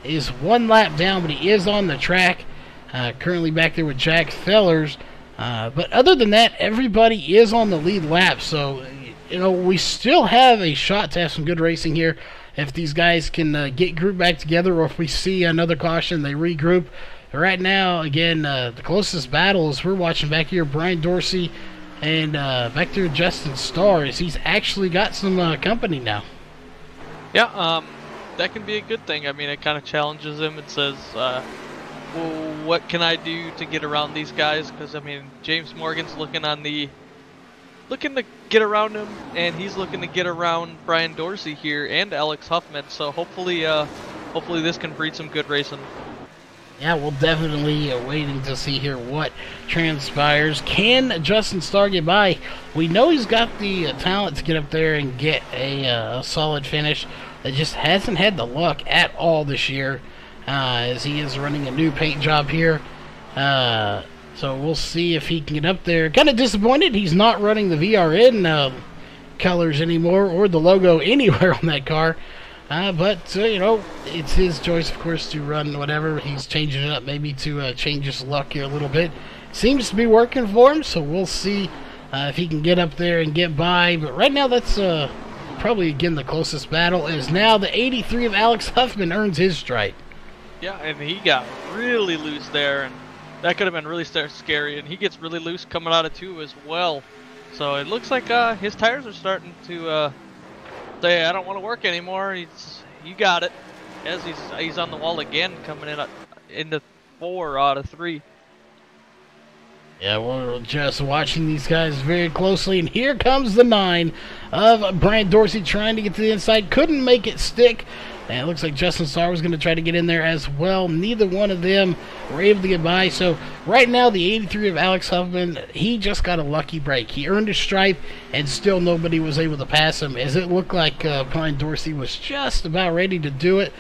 is 1 lap down, but he is on the track. Currently back there with Jack Fellers. But other than that, everybody is on the lead lap. So, we still have a shot to have some good racing here. If these guys can get grouped back together, or if we see another caution, they regroup. Right now, again, the closest battle is we're watching back here, Brian Dorsey and back there Justin Starr, as he's actually got some company now. Yeah, that can be a good thing. I mean, it kind of challenges him. It says, well, what can I do to get around these guys? Because, I mean, James Morgan's looking to get around him, and he's looking to get around Brian Dorsey here and Alex Huffman. So hopefully this can breed some good racing. Yeah, we'll definitely waiting to see here what transpires. Can Justin Starr get by? We know he's got the talent to get up there and get a solid finish. That just hasn't had the luck at all this year, as he is running a new paint job here. So we'll see if he can get up there. Kind of disappointed he's not running the VRN colors anymore, or the logo anywhere on that car. But it's his choice, of course, to run whatever. He's changing it up maybe to change his luck here a little bit. Seems to be working for him, so we'll see if he can get up there and get by. But right now, that's probably, again, the closest battle, is now the 83 of Alex Huffman earns his stripe. Yeah, and he got really loose there, and that could have been really scary. And he gets really loose coming out of 2 as well. So it looks like his tires are starting to say, I don't want to work anymore. You got it. As he's on the wall again, coming in into 4 out of 3. Yeah, we're just watching these guys very closely, and here comes the 9 of Brian Dorsey trying to get to the inside. Couldn't make it stick, And it looks like Justin Starr was going to try to get in there as well. Neither one of them were able to get by. So right now, the 83 of Alex Huffman, he just got a lucky break. He earned a stripe, and still nobody was able to pass him, as it looked like Brian Dorsey was just about ready to do it,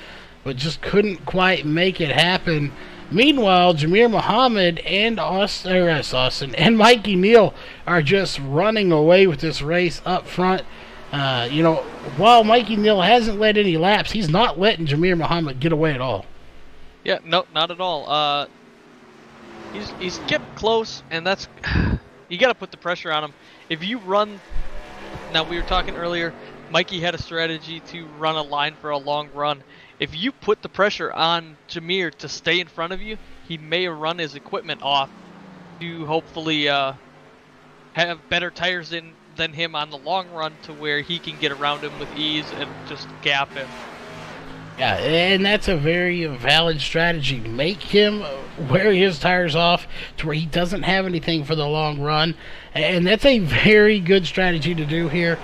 but just couldn't quite make it happen. Meanwhile, Jamir Muhammad and Austin and Mikey Neal are just running away with this race up front. While Mikey Neal hasn't led any laps, he's not letting Jamir Muhammad get away at all. Yeah, no, not at all. He's kept close, and that's you got to put the pressure on him. If you run, now we were talking earlier, Mikey had a strategy to run a line for a long run. If you put the pressure on Jamir to stay in front of you, he may run his equipment off to hopefully have better tires than him on the long run, to where he can get around him with ease and just gap him. Yeah, and that's a very valid strategy. Make him wear his tires off to where he doesn't have anything for the long run, and that's a very good strategy to do here.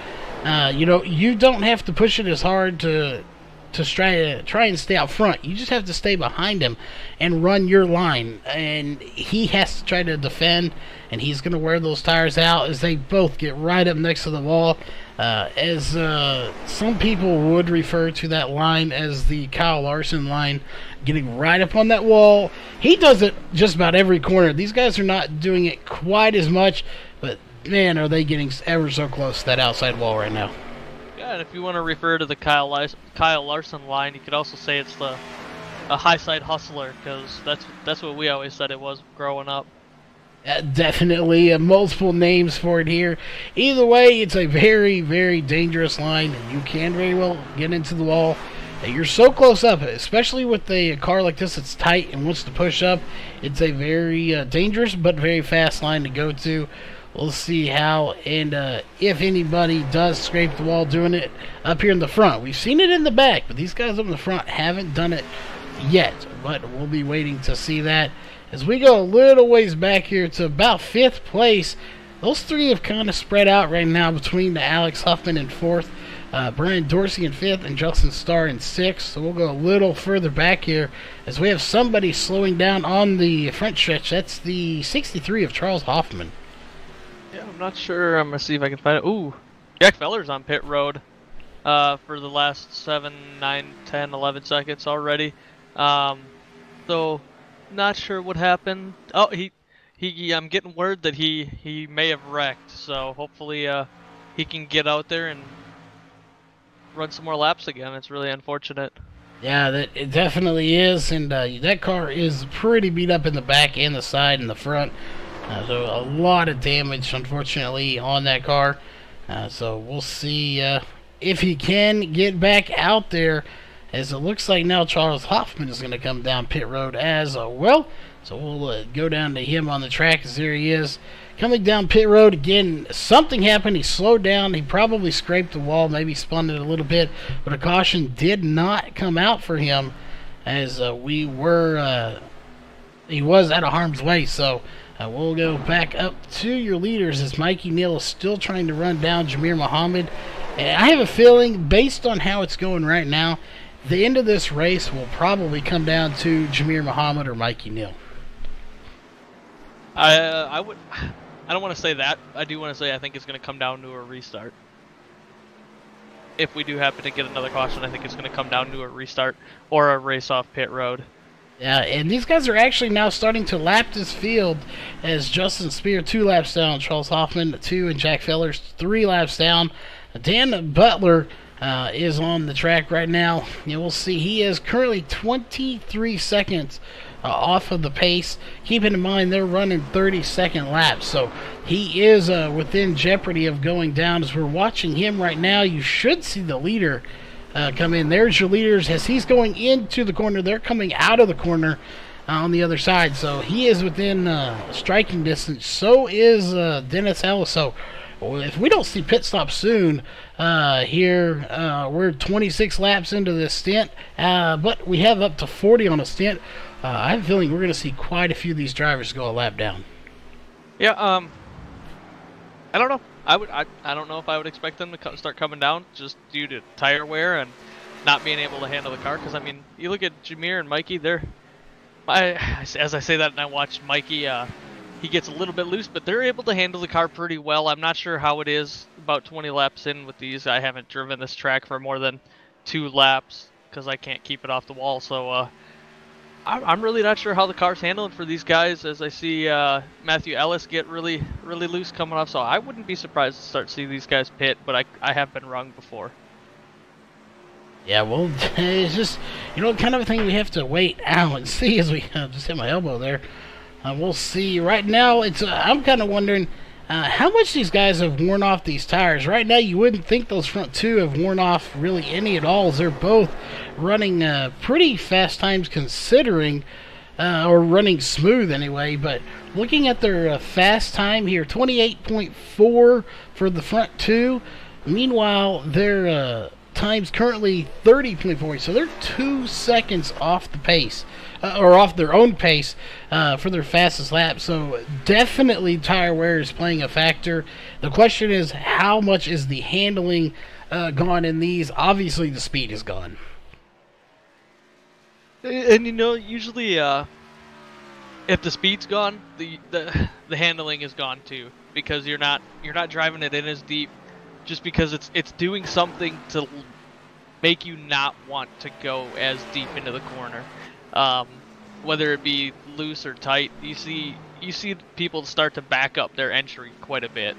You don't have to push it as hard to try and stay out front. You just have to stay behind him and run your line, and he has to try to defend, and he's going to wear those tires out as they both get right up next to the wall. As some people would refer to that line as the Kyle Larson line, getting right up on that wall. He does it just about every corner. These guys are not doing it quite as much, but man, are they getting ever so close to that outside wall right now. Yeah, and if you want to refer to the Kyle Larson line, you could also say it's a high side hustler, because that's what we always said it was growing up. Definitely multiple names for it here. Either way, it's a very, very dangerous line, and you can very well get into the wall. You're so close up, especially with a car like this that's tight and wants to push up. It's a very dangerous but very fast line to go to. We'll see how and if anybody does scrape the wall doing it up here in the front. We've seen it in the back, but these guys up in the front haven't done it yet. But we'll be waiting to see that. As we go a little ways back here to about 5th place, those three have kind of spread out right now between Alex Huffman in 4th, Brian Dorsey in 5th, and Justin Starr in 6th. So we'll go a little further back here as we have somebody slowing down on the front stretch. That's the 63 of Charles Hoffman. Yeah, I'm not sure. I'm going to see if I can find it. Ooh, Jack Feller's on pit road for the last 7, 9, 10, 11 seconds already. So, not sure what happened. Oh, I'm getting word that he may have wrecked. So, hopefully he can get out there and run some more laps again. It's really unfortunate. Yeah, it definitely is. And that car is pretty beat up in the back and the side and the front. So a lot of damage, unfortunately, on that car. So we'll see if he can get back out there, as it looks like now Charles Hoffman is going to come down pit road as well. So we'll go down to him on the track, as there he is. Coming down pit road again, something happened. He slowed down. He probably scraped the wall, maybe spun it a little bit. But a caution did not come out for him, as he was out of harm's way. So we'll go back up to your leaders as Mikey Neal is still trying to run down Jamir Muhammad. And I have a feeling, based on how it's going right now, the end of this race will probably come down to Jamir Muhammad or Mikey Neal. I don't want to say that. I do want to say I think it's going to come down to a restart. If we do happen to get another caution, I think it's going to come down to a restart or a race off pit road. Yeah, and these guys are actually now starting to lap this field, as Justin Spear 2 laps down, Charles Hoffman 2, and Jack Fellers 3 laps down. Dan Butler is on the track right now. We'll see. He is currently 23 seconds off of the pace. Keeping in mind they're running 30-second laps, so he is within jeopardy of going down. As we're watching him right now, you should see the leader come in. There's your leaders as he's going into the corner. They're coming out of the corner on the other side, so he is within striking distance. So is Dennis Ellis. So if we don't see pit stop soon here, we're 26 laps into this stint, but we have up to 40 on a stint. I have a feeling we're going to see quite a few of these drivers go a lap down. Yeah, I don't know. I don't know if I would expect them to start coming down just due to tire wear, and not being able to handle the car. Because I mean, you look at Jameer and Mikey, as I say that and I watch Mikey, he gets a little bit loose, but they're able to handle the car pretty well. I'm not sure how it is about 20 laps in with these. I haven't driven this track for more than 2 laps because I can't keep it off the wall. So I'm really not sure how the car's handling for these guys, as I see Matthew Ellis get really loose coming off. So I wouldn't be surprised to start seeing these guys pit, but I have been wrong before. Yeah, well, it's just, kind of a thing we have to wait out and see as we just hit my elbow there. We'll see. Right now, I'm kind of wondering how much these guys have worn off these tires. Right now, you wouldn't think those front 2 have worn off really any at all, as they're both running pretty fast times considering, or running smooth anyway. But looking at their fast time here, 28.4 for the front 2. Meanwhile, their times currently 30.4, so they're 2 seconds off the pace, or off their own pace for their fastest lap. So definitely tire wear is playing a factor. The question is, how much is the handling gone in these? Obviously the speed is gone, and usually if the speed's gone, the handling is gone too, because you're not driving it in as deep, just because it's doing something to make you not want to go as deep into the corner, whether it be loose or tight. You see people start to back up their entry quite a bit.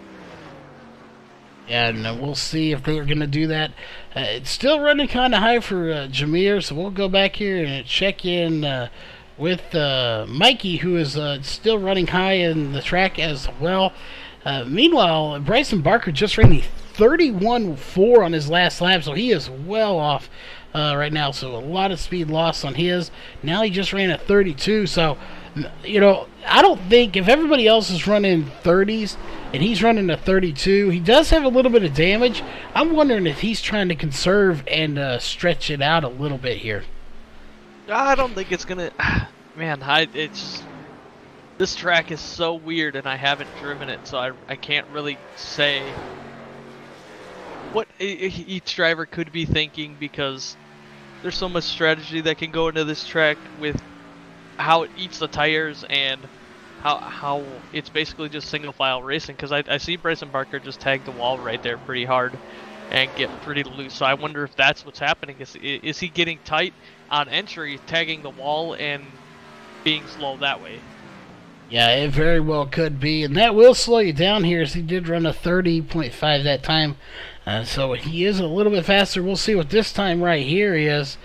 Yeah, and we'll see if they're going to do that. It's still running kind of high for Jameer, so we'll go back here and check in with Mikey, who is still running high in the track as well. Meanwhile, Bryson Barker just ran the 31.4 on his last lap, so he is well off right now. So a lot of speed loss on his. Now he just ran a 32, so I don't think, if everybody else is running 30s and he's running a 32, he does have a little bit of damage. I'm wondering if he's trying to conserve and stretch it out a little bit here. I don't think it's gonna. Man, this track is so weird, and I haven't driven it, so I can't really say what each driver could be thinking, because there's so much strategy that can go into this track with how it eats the tires and how it's basically just single file racing. Because I see Bryson Barker just tag the wall right there pretty hard and get pretty loose. So I wonder if that's what's happening. Is he getting tight on entry, tagging the wall, and being slow that way? Yeah, it very well could be, and that will slow you down here, as he did run a 30.5 that time. So he is a little bit faster. We'll see what this time right here is.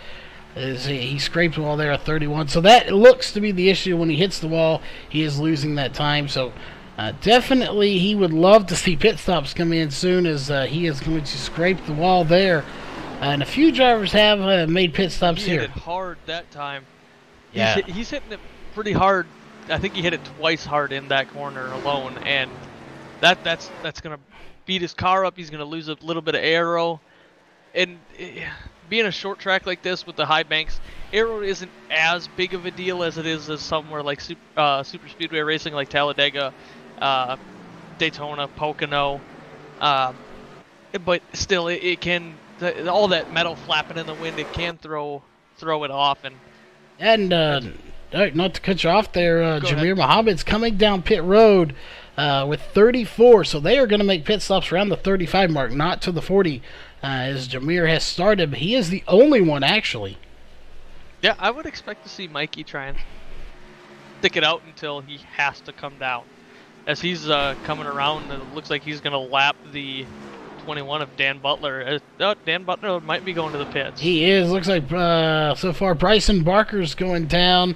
He scraped the wall there at 31. So that looks to be the issue. When he hits the wall, he is losing that time. So definitely he would love to see pit stops come in soon, as he is going to scrape the wall there. And a few drivers have made pit stops here. He hit it hard that time. Yeah. He's hitting it pretty hard. I think he hit it twice hard in that corner alone, and that's going to beat his car up. He's going to lose a little bit of aero. And being a short track like this with the high banks, aero isn't as big of a deal as it is as somewhere like super speedway racing like Talladega, Daytona, Pocono. But still, it can, all that metal flapping in the wind, it can throw it off. And not to cut you off there, Jameer Mohammed's coming down pit road with 34, so they are going to make pit stops around the 35 mark, not to the 40, as Jameer has started. But he is the only one, actually. Yeah, I would expect to see Mikey try and stick it out until he has to come down. As he's coming around, it looks like he's going to lap the 21 of Dan Butler. Dan Butler might be going to the pits. He is. Looks like so far Bryson Barker's going down.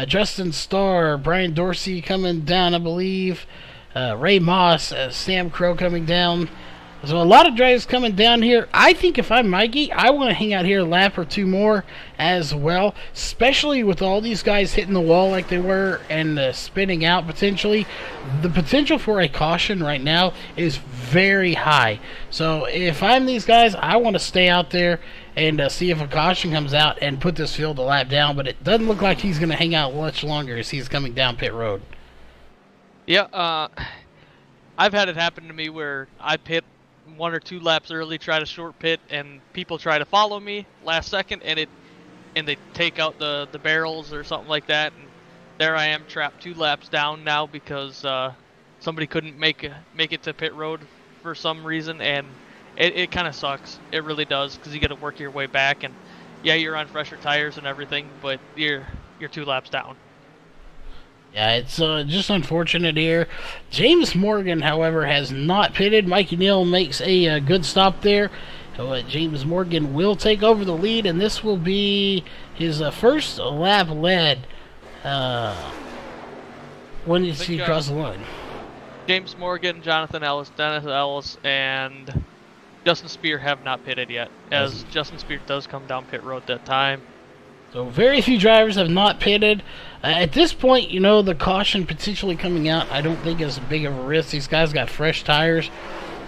Justin Starr, Brian Dorsey coming down, I believe. Ray Moss, Sam Crow coming down. So a lot of drivers coming down here. I think if I'm Mikey, I want to hang out here a lap or two more as well, especially with all these guys hitting the wall like they were and spinning out potentially. The potential for a caution right now is very high. So if I'm these guys, I want to stay out there and see if a caution comes out and put this field a lap down. But it doesn't look like he's going to hang out much longer as he's coming down pit road. Yeah, I've had it happen to me where I pit 1 or 2 laps early, try to short pit, and people try to follow me last second, and they take out the barrels or something like that, and there I am trapped 2 laps down now because somebody couldn't make it to pit road for some reason, and it kind of sucks. It really does, because you got to work your way back, and yeah, you're on fresher tires and everything, but you're 2 laps down. Yeah, it's just unfortunate here. James Morgan, however, has not pitted. Mikey Neal makes a good stop there. So, James Morgan will take over the lead, and this will be his first lap led. When did he cross the line? James Morgan, Jonathan Ellis, Dennis Ellis, and Justin Spear have not pitted yet, as Justin Spear does come down pit road that time. So very few drivers have not pitted. At this point, you know, the caution potentially coming out, I don't think is a big of a risk. These guys got fresh tires,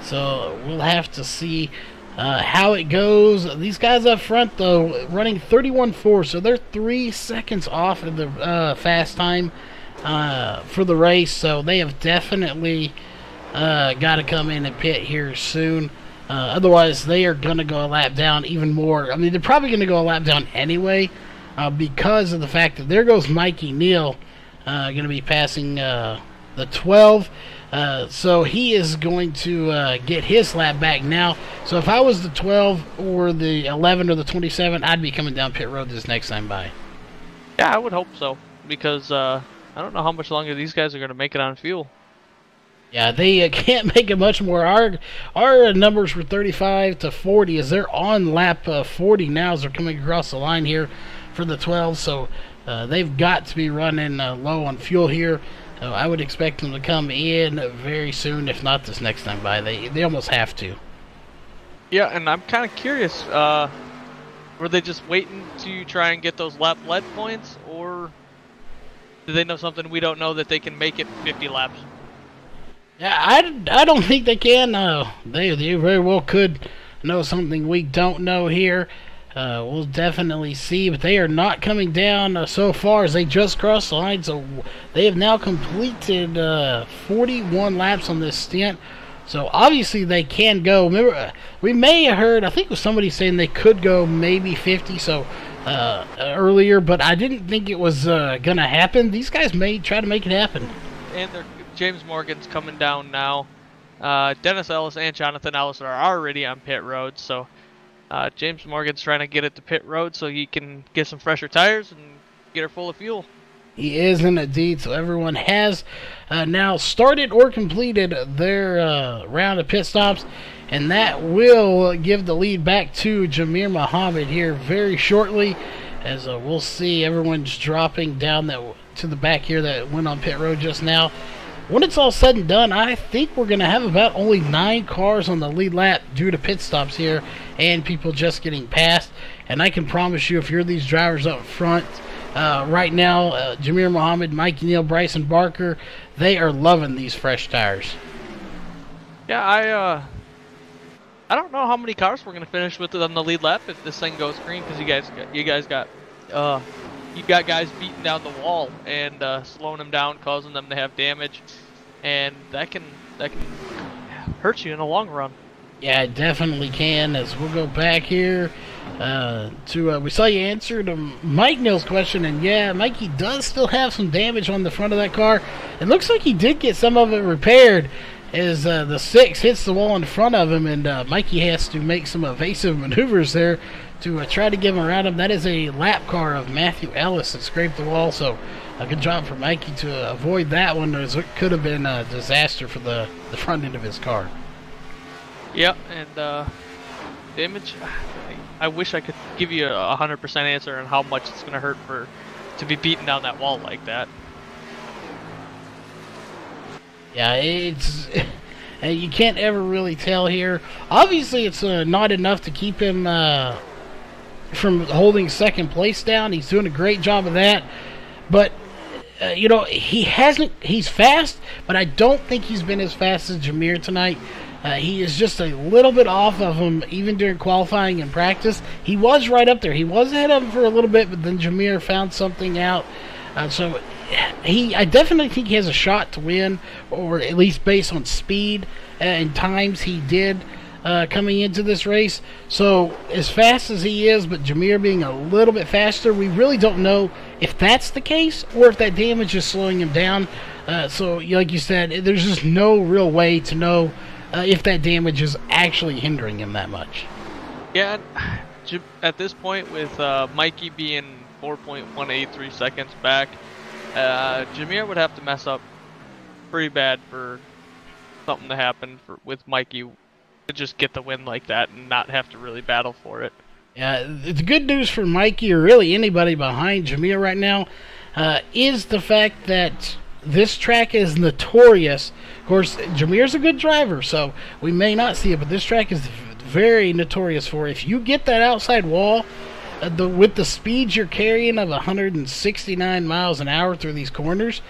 so we'll have to see how it goes. These guys up front, though, running 31.4, so they're 3 seconds off of the fast time for the race, so they have definitely got to come in and pit here soon. Otherwise, they are going to go a lap down even more. I mean, they're probably going to go a lap down anyway because of the fact that there goes Mikey Neal going to be passing the 12. So he is going to get his lap back now. So if I was the 12 or the 11 or the 27, I'd be coming down pit road this next time by. Yeah, I would hope so, because I don't know how much longer these guys are going to make it on fuel. Yeah, they can't make it much more. Our numbers were 35 to 40 as they're on lap 40 now as they're coming across the line here for the 12. So they've got to be running low on fuel here. I would expect them to come in very soon, if not this next time by. They almost have to. Yeah, and I'm kind of curious. Were they just waiting to try and get those lap lead points, or do they know something we don't know that they can make it 50 laps? Yeah, I don't think they can. They very well could know something we don't know here. We'll definitely see, but they are not coming down so far as they just crossed the line. So they have now completed 41 laps on this stint. So obviously they can go. Remember, we may have heard, I think it was somebody saying they could go maybe 50 so earlier, but I didn't think it was going to happen. These guys may try to make it happen. And James Morgan's coming down now. Dennis Ellis and Jonathan Ellis are already on pit road, so James Morgan's trying to get it to pit road so he can get some fresher tires and get her full of fuel. He is indeed, so everyone has now started or completed their round of pit stops, and that will give the lead back to Jamir Muhammad here very shortly, as we'll see everyone's dropping down to the back here that went on pit road just now. When it's all said and done, I think we're going to have about only 9 cars on the lead lap due to pit stops here and people just getting past. And I can promise you, if you're these drivers up front right now, Jamir Muhammad, Mikey Neal, Bryson Barker, they are loving these fresh tires. Yeah, I don't know how many cars we're going to finish with on the lead lap if this thing goes green, because you guys got guys beating down the wall and slowing them down, causing them to have damage, and that can hurt you in the long run. Yeah, it definitely can. As we'll go back here we saw you answered Mike Neal's question, and yeah, Mikey does still have some damage on the front of that car. It looks like he did get some of it repaired as the 6 hits the wall in front of him, and Mikey has to make some evasive maneuvers there to try to give him around him. That is a lap car of Matthew Ellis that scraped the wall, so a good job for Mikey to avoid that one, as it could have been a disaster for the front end of his car. Yep, and damage, I wish I could give you a 100% answer on how much it's going to hurt to be beaten down that wall like that. Yeah, it's you can't ever really tell here. Obviously, it's not enough to keep him from holding second place down. He's doing a great job of that, but you know, he's fast, but I don't think he's been as fast as Jamir tonight. He is just a little bit off of him, even during qualifying and practice. He was right up there. He was ahead of him for a little bit, but then Jamir found something out. So I definitely think he has a shot to win, or at least based on speed and times he did coming into this race. So as fast as he is, but Jameer being a little bit faster, we really don't know if that's the case or if that damage is slowing him down. So like you said, there's just no real way to know if that damage is actually hindering him that much. Yeah, at this point with Mikey being 4.183 seconds back, Jameer would have to mess up pretty bad for something to happen with Mikey to just get the win like that and not have to really battle for it. Yeah, the good news for Mikey, or really anybody behind Jameer right now, is the fact that this track is notorious. Of course, Jameer's a good driver, so we may not see it, but this track is very notorious for if you get that outside wall with the speed you're carrying of 169 miles an hour through these corners.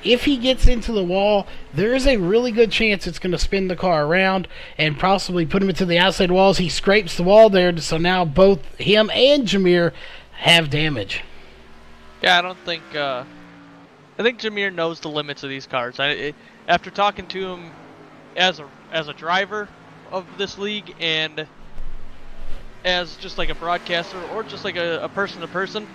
If he gets into the wall, there is a really good chance it's going to spin the car around and possibly put him into the outside walls. He scrapes the wall there, so now both him and Jameer have damage. Yeah, I don't think... I think Jameer knows the limits of these cars. After talking to him as a driver of this league and as just like a broadcaster or just like a person-to-person,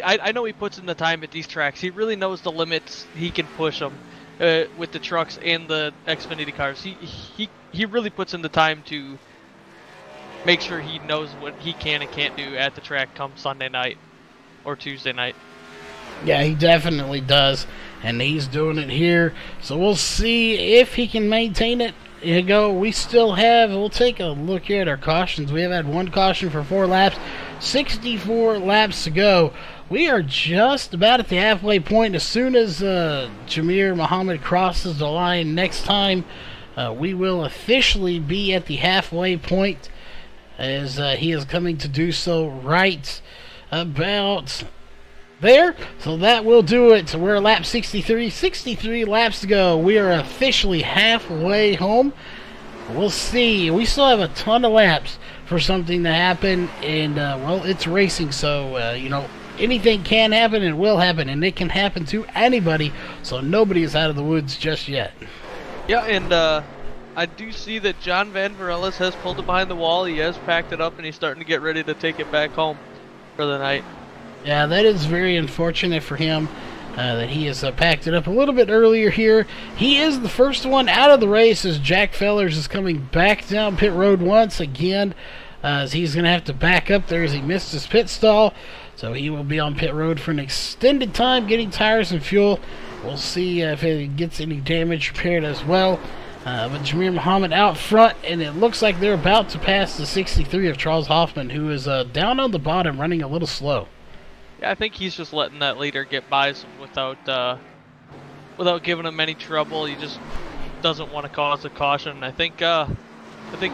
I know he puts in the time at these tracks. He really knows the limits he can push them with the trucks and the Xfinity cars. He really puts in the time to make sure he knows what he can and can't do at the track come Sunday night or Tuesday night. Yeah, he definitely does, and he's doing it here. So we'll see if he can maintain it. Here you go. We'll take a look here at our cautions. We have had one caution for 4 laps, 64 laps to go. We are just about at the halfway point. As soon as Jameer Muhammad crosses the line next time, we will officially be at the halfway point, as he is coming to do so right about there. So that will do it. So we're at lap 63 laps to go. We are officially halfway home. We'll see. We still have a ton of laps for something to happen, and well, it's racing, so anything can happen and will happen, and it can happen to anybody, so nobody is out of the woods just yet. Yeah, and I do see that John Van Varellis has pulled it behind the wall. He has packed it up, and he's starting to get ready to take it back home for the night. Yeah, that is very unfortunate for him that he has packed it up a little bit earlier here. He is the first one out of the race as Jack Fellers is coming back down pit road once again, as he's going to have to back up there as he missed his pit stall. So he will be on pit road for an extended time getting tires and fuel. We'll see if it gets any damage repaired as well. But Jameer Muhammad out front, and it looks like they're about to pass the 63 of Charles Hoffman, who is down on the bottom running a little slow. Yeah, I think he's just letting that leader get by without giving him any trouble. He just doesn't want to cause a caution. I think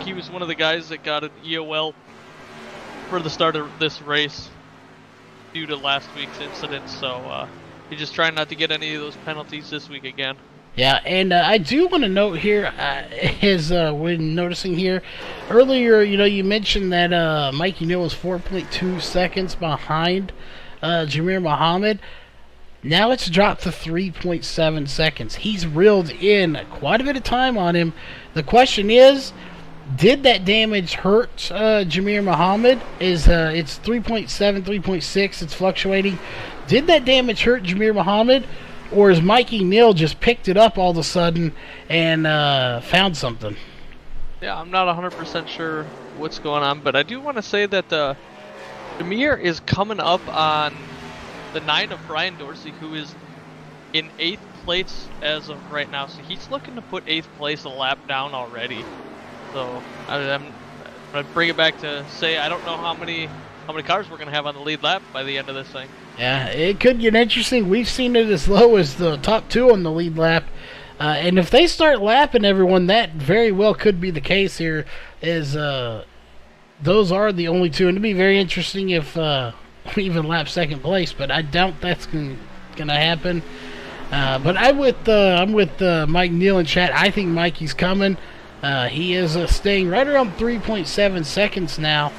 he was one of the guys that got an EOL for the start of this race due to last week's incident. So he's just trying not to get any of those penalties this week again. Yeah, and I do want to note here, when noticing here, earlier, you mentioned that Mikey Neal was 4.2 seconds behind Jameer Muhammad. Now it's dropped to 3.7 seconds. He's reeled in quite a bit of time on him. The question is, did that damage hurt Jameer Muhammad? It's 3.7, 3.6, it's fluctuating. Did that damage hurt Jameer Muhammad? Or has Mikey Neal just picked it up all of a sudden and found something? Yeah, I'm not 100% sure what's going on, but I do want to say that Jameer is coming up on the 9 of Brian Dorsey, who is in 8th place as of right now. So he's looking to put 8th place a lap down already. So I'm going to bring it back to say I don't know how many cars we're going to have on the lead lap by the end of this thing. Yeah, it could get interesting. We've seen it as low as the top 2 on the lead lap. And if they start lapping everyone, that very well could be the case here, is those are the only 2. And it'd be very interesting if we even lap second place, but I doubt that's going to happen. But I'm with Mike Neal in chat. I think Mikey's coming. He is staying right around 3.7 seconds now.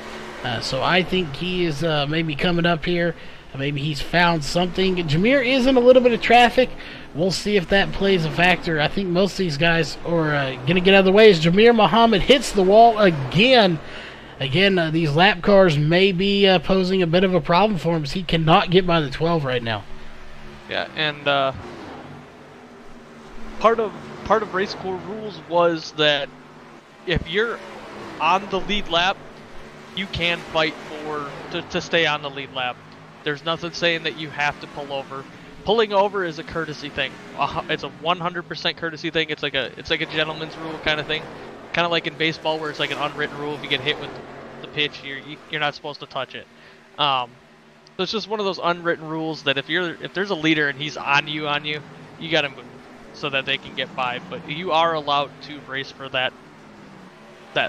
So I think he is maybe coming up here. Maybe he's found something. Jameer is in a little bit of traffic, we'll see if that plays a factor. I think most of these guys are going to get out of the way as Jamir Muhammad hits the wall again. Again, these lap cars may be posing a bit of a problem for him as he cannot get by the 12 right now. Yeah, and part of Racecore rules was that if you're on the lead lap, you can fight to stay on the lead lap. There's nothing saying that you have to pull over. Pulling over is a courtesy thing. It's a 100% courtesy thing. It's like a gentleman's rule kind of thing. Kind of like in baseball where it's like an unwritten rule. If you get hit with the pitch, you're not supposed to touch it. So it's just one of those unwritten rules that if there's a leader and he's on you, you gotta move so that they can get by. But you are allowed to race for that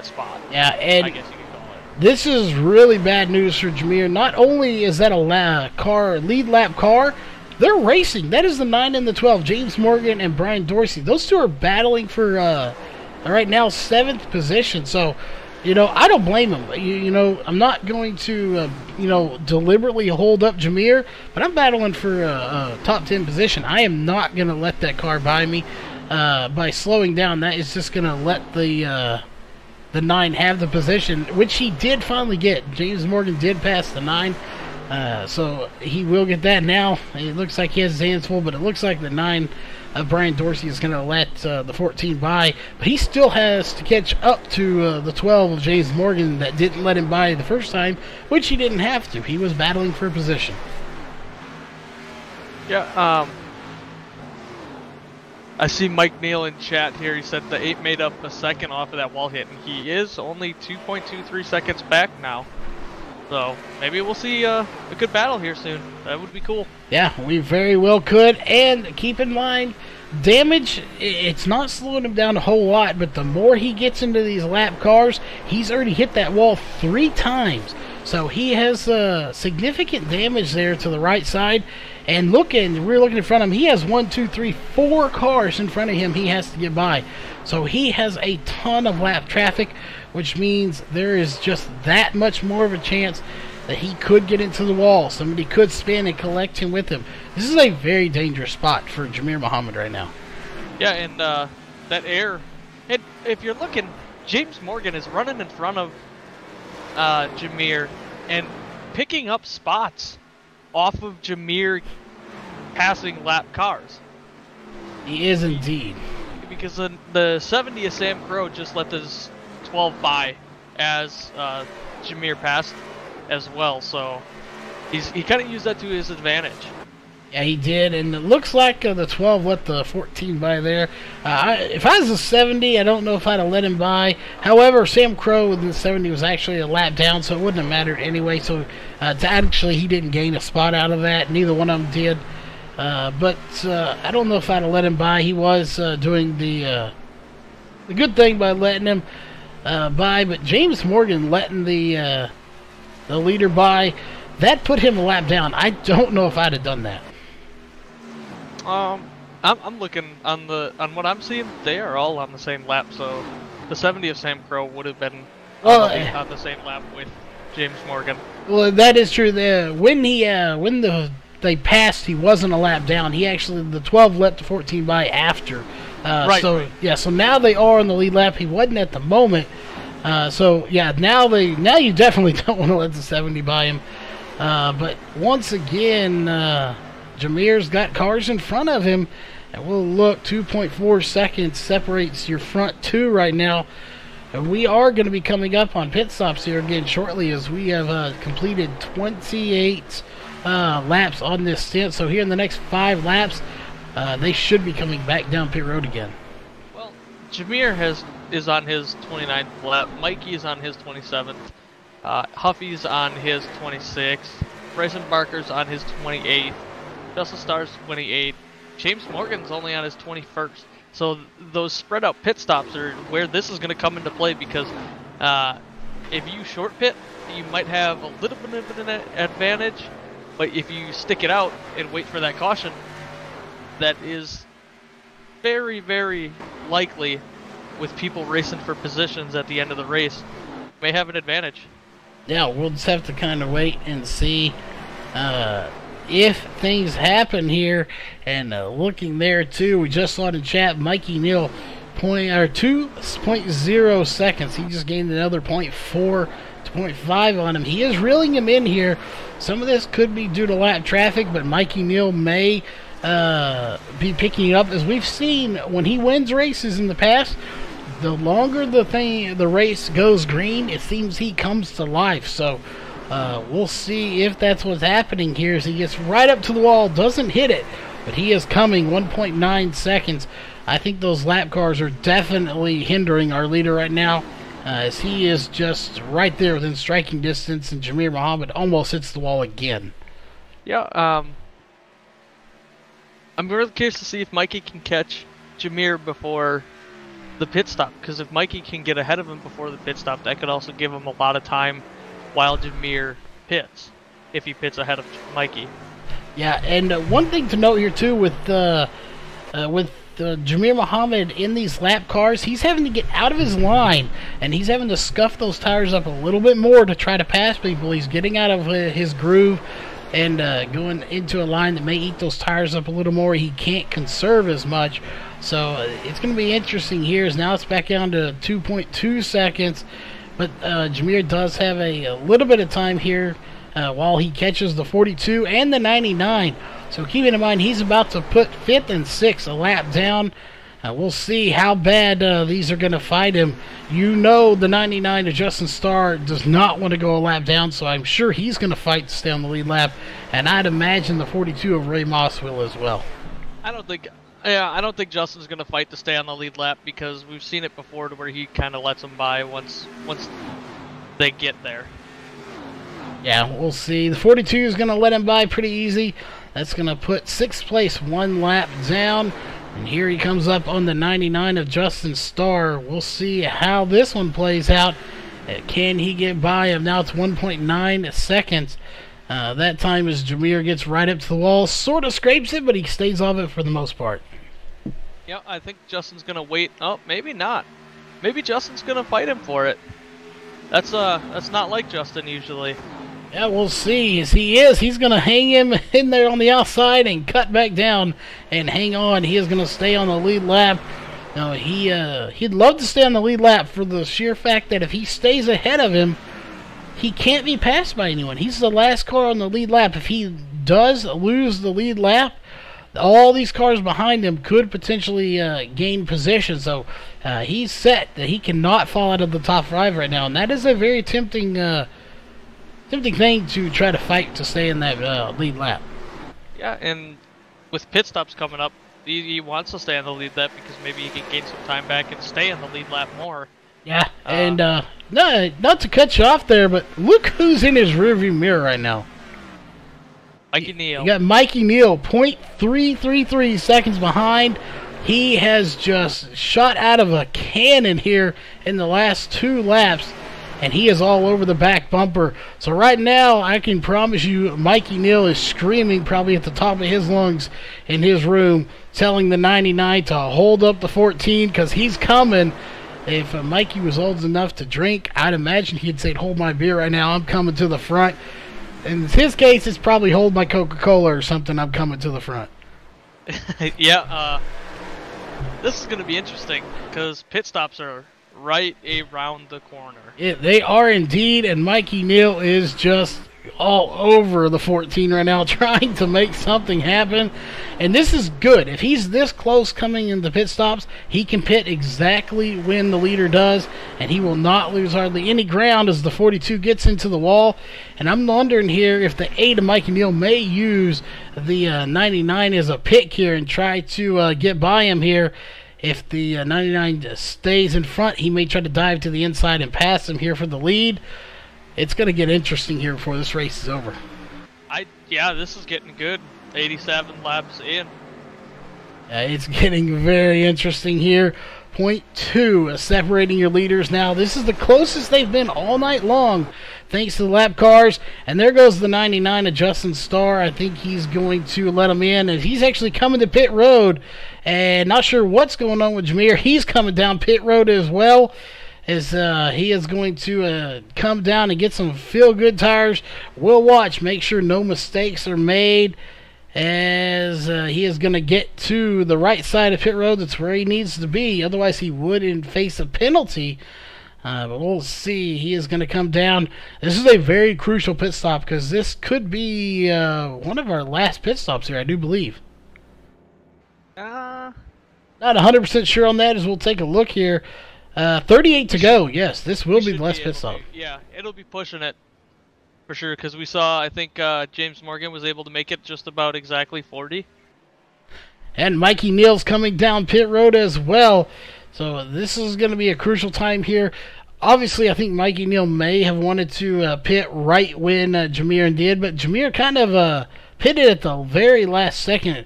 spot. Yeah, and I guess you can call it. This is really bad news for Jamir. Not only is that a lead lap car, they're racing. That is the 9 and the 12, James Morgan and Brian Dorsey. Those two are battling for right now 7th position. So, I don't blame him. I'm not going to, deliberately hold up Jamir, but I'm battling for a top 10 position. I am not going to let that car by me by slowing down. That is just going to let the 9 have the position, which he did finally get. James Morgan did pass the 9, so he will get that now. It looks like he has his hands full, but it looks like the 9 Brian Dorsey is going to let the 14 by, but he still has to catch up to the 12 of James Morgan that didn't let him by the first time, which he didn't have to. He was battling for position. Yeah, I see Mike Neal in chat here. He said the 8 made up a second off of that wall hit, and he is only 2.23 seconds back now. So maybe we'll see a good battle here soon. That would be cool. Yeah, we very well could. And keep in mind, damage, it's not slowing him down a whole lot, but the more he gets into these lap cars, he's already hit that wall 3 times. So he has significant damage there to the right side. And we're looking in front of him, he has 4 cars in front of him he has to get by. So he has a ton of lap traffic, which means there is just that much more of a chance that he could get into the wall. Somebody could spin and collect him with him. This is a very dangerous spot for Jamir Muhammad right now. Yeah, and that air, and if you're looking, James Morgan is running in front of Jamir and picking up spots off of Jamir passing lap cars. He is indeed. Because the 70 of Sam Crow just let this 12 by as Jamir passed as well, so he kind of used that to his advantage. Yeah, he did, and it looks like the 12 let the 14 by there. If I was a 70, I don't know if I'd have let him by. However, Sam Crow with the 70 was actually a lap down, so it wouldn't have mattered anyway. So actually, he didn't gain a spot out of that. Neither one of them did. But I don't know if I'd have let him by. He was doing the good thing by letting him by, but James Morgan letting the leader by, that put him a lap down. I don't know if I'd have done that. I'm looking on what I'm seeing. They are all on the same lap, so the 70 of Sam Crow would have been on the same lap with James Morgan. Well, that is true. When they passed, he wasn't a lap down. The 12 let the 14 by after. Right. So yeah, so now they are on the lead lap. He wasn't at the moment. So yeah, now you definitely don't want to let the 70 by him. But once again, Jamir's got cars in front of him, and we'll look. 2.4 seconds separates your front 2 right now. And we are going to be coming up on pit stops here again shortly, as we have completed 28 laps on this stint. So here in the next 5 laps, they should be coming back down pit road again. Well, Jamir is on his 29th lap. Mikey is on his 27th. Huffy's on his 26th. Bryson Barker's on his 28th. Justin Starr's 28th. James Morgan's only on his 21st. So those spread out pit stops are where this is going to come into play, because if you short pit, you might have a little bit of an advantage, but if you stick it out and wait for that caution, that is very, very likely, with people racing for positions at the end of the race, may have an advantage. Yeah, we'll just have to kind of wait and see. if things happen here. And looking there too, we just saw it in chat, Mikey Neal 2.0 seconds. He just gained another 0.4 to 0.5 on him. He is reeling him in here. Some of this could be due to lap traffic, but Mikey Neal may be picking up. As we've seen when he wins races in the past, the longer the race goes green, it seems he comes to life. So we'll see if that's what's happening here as he gets right up to the wall, doesn't hit it, but he is coming 1.9 seconds. I think those lap cars are definitely hindering our leader right now, as he is just right there within striking distance, and Jamir Muhammad almost hits the wall again. Yeah, I'm really curious to see if Mikey can catch Jamir before the pit stop, because if Mikey can get ahead of him before the pit stop, that could also give him a lot of time while Jamir pits, if he pits ahead of Mikey. Yeah, and one thing to note here too with Jamir Muhammad in these lap cars, he's having to get out of his line, and he's having to scuff those tires up a little bit more to try to pass people. He's getting out of his groove and going into a line that may eat those tires up a little more. He can't conserve as much. So it's going to be interesting here. Now it's back down to 2.2 seconds. But Jamir does have a little bit of time here while he catches the 42 and the 99. So keeping in mind, he's about to put 5th and 6th a lap down. We'll see how bad these are going to fight him. You know the 99 of Justin Starr does not want to go a lap down, so I'm sure he's going to fight to stay on the lead lap. And I'd imagine the 42 of Ray Moss will as well. I don't think Justin's going to fight to stay on the lead lap, because we've seen it before to where he kind of lets them by once they get there. Yeah, we'll see. The 42 is going to let him by pretty easy. That's going to put 6th place 1 lap down. And here he comes up on the 99 of Justin Starr. We'll see how this one plays out. Can he get by him? Now it's 1.9 seconds. That time as Jamir gets right up to the wall. Sort of scrapes it, but he stays off it for the most part. Yeah, I think Justin's going to wait. Oh, maybe not. Maybe Justin's going to fight him for it. That's not like Justin usually. Yeah, we'll see. As he's going to hang him in there on the outside and cut back down and hang on. He is going to stay on the lead lap. Now, he'd love to stay on the lead lap for the sheer fact that if he stays ahead of him, he can't be passed by anyone. He's the last car on the lead lap. If he does lose the lead lap, all these cars behind him could potentially gain position. So he's set that he cannot fall out of the top 5 right now, and that is a very tempting thing to try to fight to stay in that lead lap. Yeah, and with pit stops coming up, he wants to stay on the lead lap because maybe he can gain some time back and stay on the lead lap more. Yeah, and no, not to cut you off there, but look who's in his rearview mirror right now. Mikey Neal. You got Mikey Neal, 0.333 seconds behind. He has just shot out of a cannon here in the last 2 laps, and he is all over the back bumper. So right now, I can promise you, Mikey Neal is screaming probably at the top of his lungs in his room, telling the 99 to hold up the 14 because he's coming. If Mikey was old enough to drink, I'd imagine he'd say, hold my beer right now, I'm coming to the front. In his case, it's probably hold my Coca-Cola or something, I'm coming to the front. Yeah, this is going to be interesting because pit stops are right around the corner. They are indeed, and Mikey Neal is just all over the 14 right now trying to make something happen. And this is good. If he's this close coming into pit stops, he can pit exactly when the leader does, and he will not lose hardly any ground as the 42 gets into the wall. And I'm wondering here if the 8 of Mikey Neal may use the 99 as a pick here and try to get by him here. If the 99 stays in front, he may try to dive to the inside and pass him here for the lead. It's going to get interesting here before this race is over. Yeah, this is getting good. 87 laps in. It's getting very interesting here. 0.2 separating your leaders now. This is the closest they've been all night long, thanks to the lap cars. And there goes the 99 of Justin Starr. I think he's going to let him in, and he's actually coming to pit road. And not sure what's going on with Jamir. He's coming down pit road as well. as he is going to come down and get some feel-good tires. We'll watch, make sure no mistakes are made, as he is going to get to the right side of pit road. That's where he needs to be. Otherwise, he wouldn't face a penalty. But we'll see. He is going to come down. This is a very crucial pit stop because this could be one of our last pit stops here, I do believe. Not 100% sure on that, as we'll take a look here. 38 to go. Yes, this will be the last pit stop. Yeah, it'll be pushing it for sure, because we saw, I think James Morgan was able to make it just about exactly 40. And Mikey Neal's coming down pit road as well. So this is going to be a crucial time here. Obviously, I think Mikey Neal may have wanted to pit right when Jameer did, but Jameer kind of pitted at the very last second.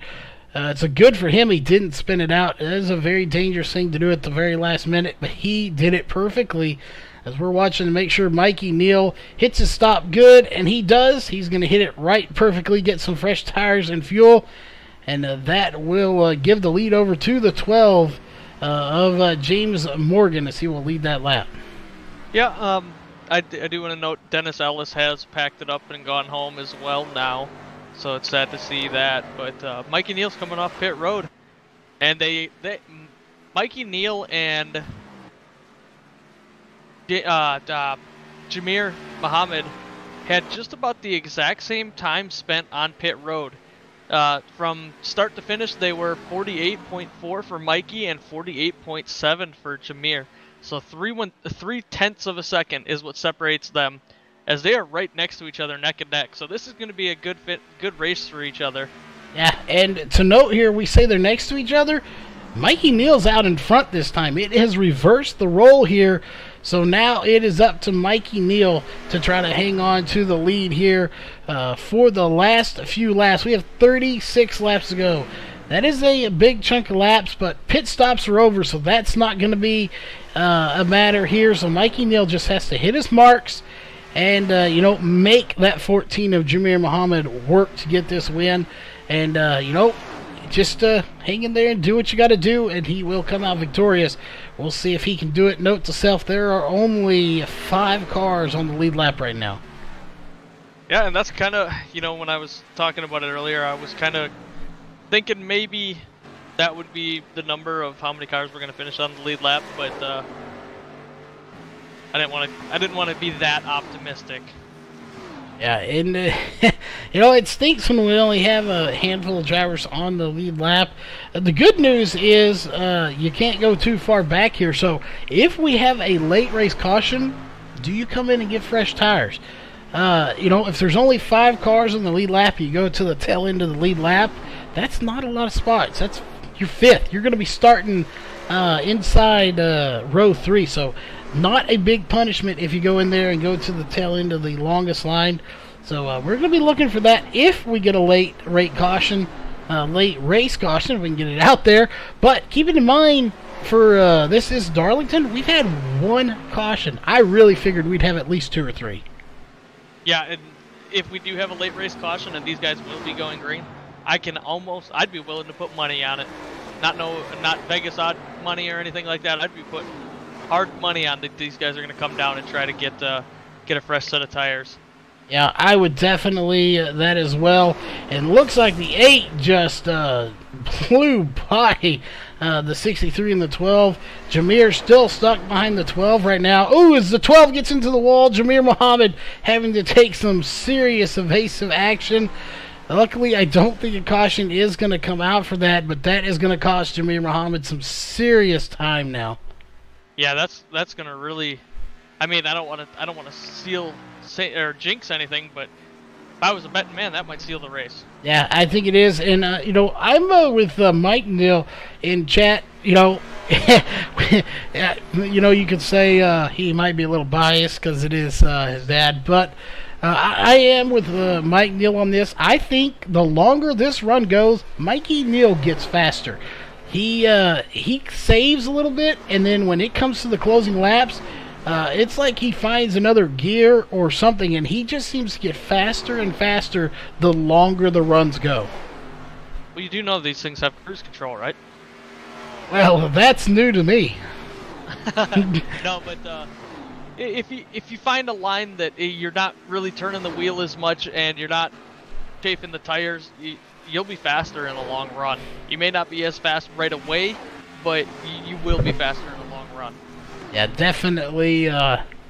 It's a good for him he didn't spin it out. It is a very dangerous thing to do at the very last minute, but he did it perfectly. As we're watching to make sure Mikey Neal hits his stop good, and he does. He's going to hit it right perfectly, get some fresh tires and fuel, and that will give the lead over to the 12 of James Morgan, as he will lead that lap. Yeah, I do want to note Dennis Ellis has packed it up and gone home as well now, so it's sad to see that. But Mikey Neal's coming off pit road, and Mikey Neal and Jameer Muhammad had just about the exact same time spent on pit road. From start to finish, they were 48.4 for Mikey and 48.7 for Jameer. So 3/10 of a second is what separates them, as they are right next to each other, neck and neck. So this is going to be a good race for each other. Yeah, and to note here, we say they're next to each other. Mikey Neal's out in front this time. It has reversed the role here. So now it is up to Mikey Neal to try to hang on to the lead here for the last few laps. We have 36 laps to go. That is a big chunk of laps, but pit stops are over, so that's not going to be a matter here. So Mikey Neal just has to hit his marks and, make that 14 of Jameer Muhammad work to get this win. And, just hang in there and do what you got to do, and he will come out victorious. We'll see if he can do it. Note to self, there are only 5 cars on the lead lap right now. Yeah, and that's kind of, when I was talking about it earlier, I was kind of thinking maybe that would be the number of how many cars we're going to finish on the lead lap, but I didn't want to be that optimistic. Yeah, and it stinks when we only have a handful of drivers on the lead lap. The good news is you can't go too far back here. So if we have a late race caution, do you come in and get fresh tires? If there's only 5 cars on the lead lap, you go to the tail end of the lead lap. That's not a lot of spots. That's your 5th. You're going to be starting inside row 3. So not a big punishment if you go in there and go to the tail end of the longest line. So we're going to be looking for that if we get a late race caution, if we can get it out there. But keep it in mind, for this is Darlington, we've had 1 caution. I really figured we'd have at least 2 or 3. Yeah, and if we do have a late race caution and these guys will be going green, I'd be willing to put money on it. Not Vegas odd money or anything like that. I'd be putting hard money on that these guys are going to come down and try to get a fresh set of tires. Yeah, I would definitely that as well. And looks like the 8 just blew by the 63 and the 12. Jameer still stuck behind the 12 right now. Ooh, as the 12 gets into the wall, Jameer Muhammad having to take some serious evasive action. Luckily, I don't think a caution is going to come out for that, but that is going to cost Jameer Muhammad some serious time now. Yeah, that's going to really. I mean, I don't want to or jinx anything, but if I was a betting man, that might seal the race. Yeah, I think it is, and I'm with Mike Neal in chat. You could say he might be a little biased because it is his dad, but I am with Mike Neal on this. I think the longer this run goes, Mikey Neal gets faster. He saves a little bit, and then when it comes to the closing laps, it's like he finds another gear or something, and he just seems to get faster and faster the longer the runs go. Well, you do know these things have cruise control, right? Well, that's new to me. No, but if you find a line that you're not really turning the wheel as much and you're not chafing the tires, you'll be faster in the long run. You may not be as fast right away, but you will be faster in the long run. Yeah, definitely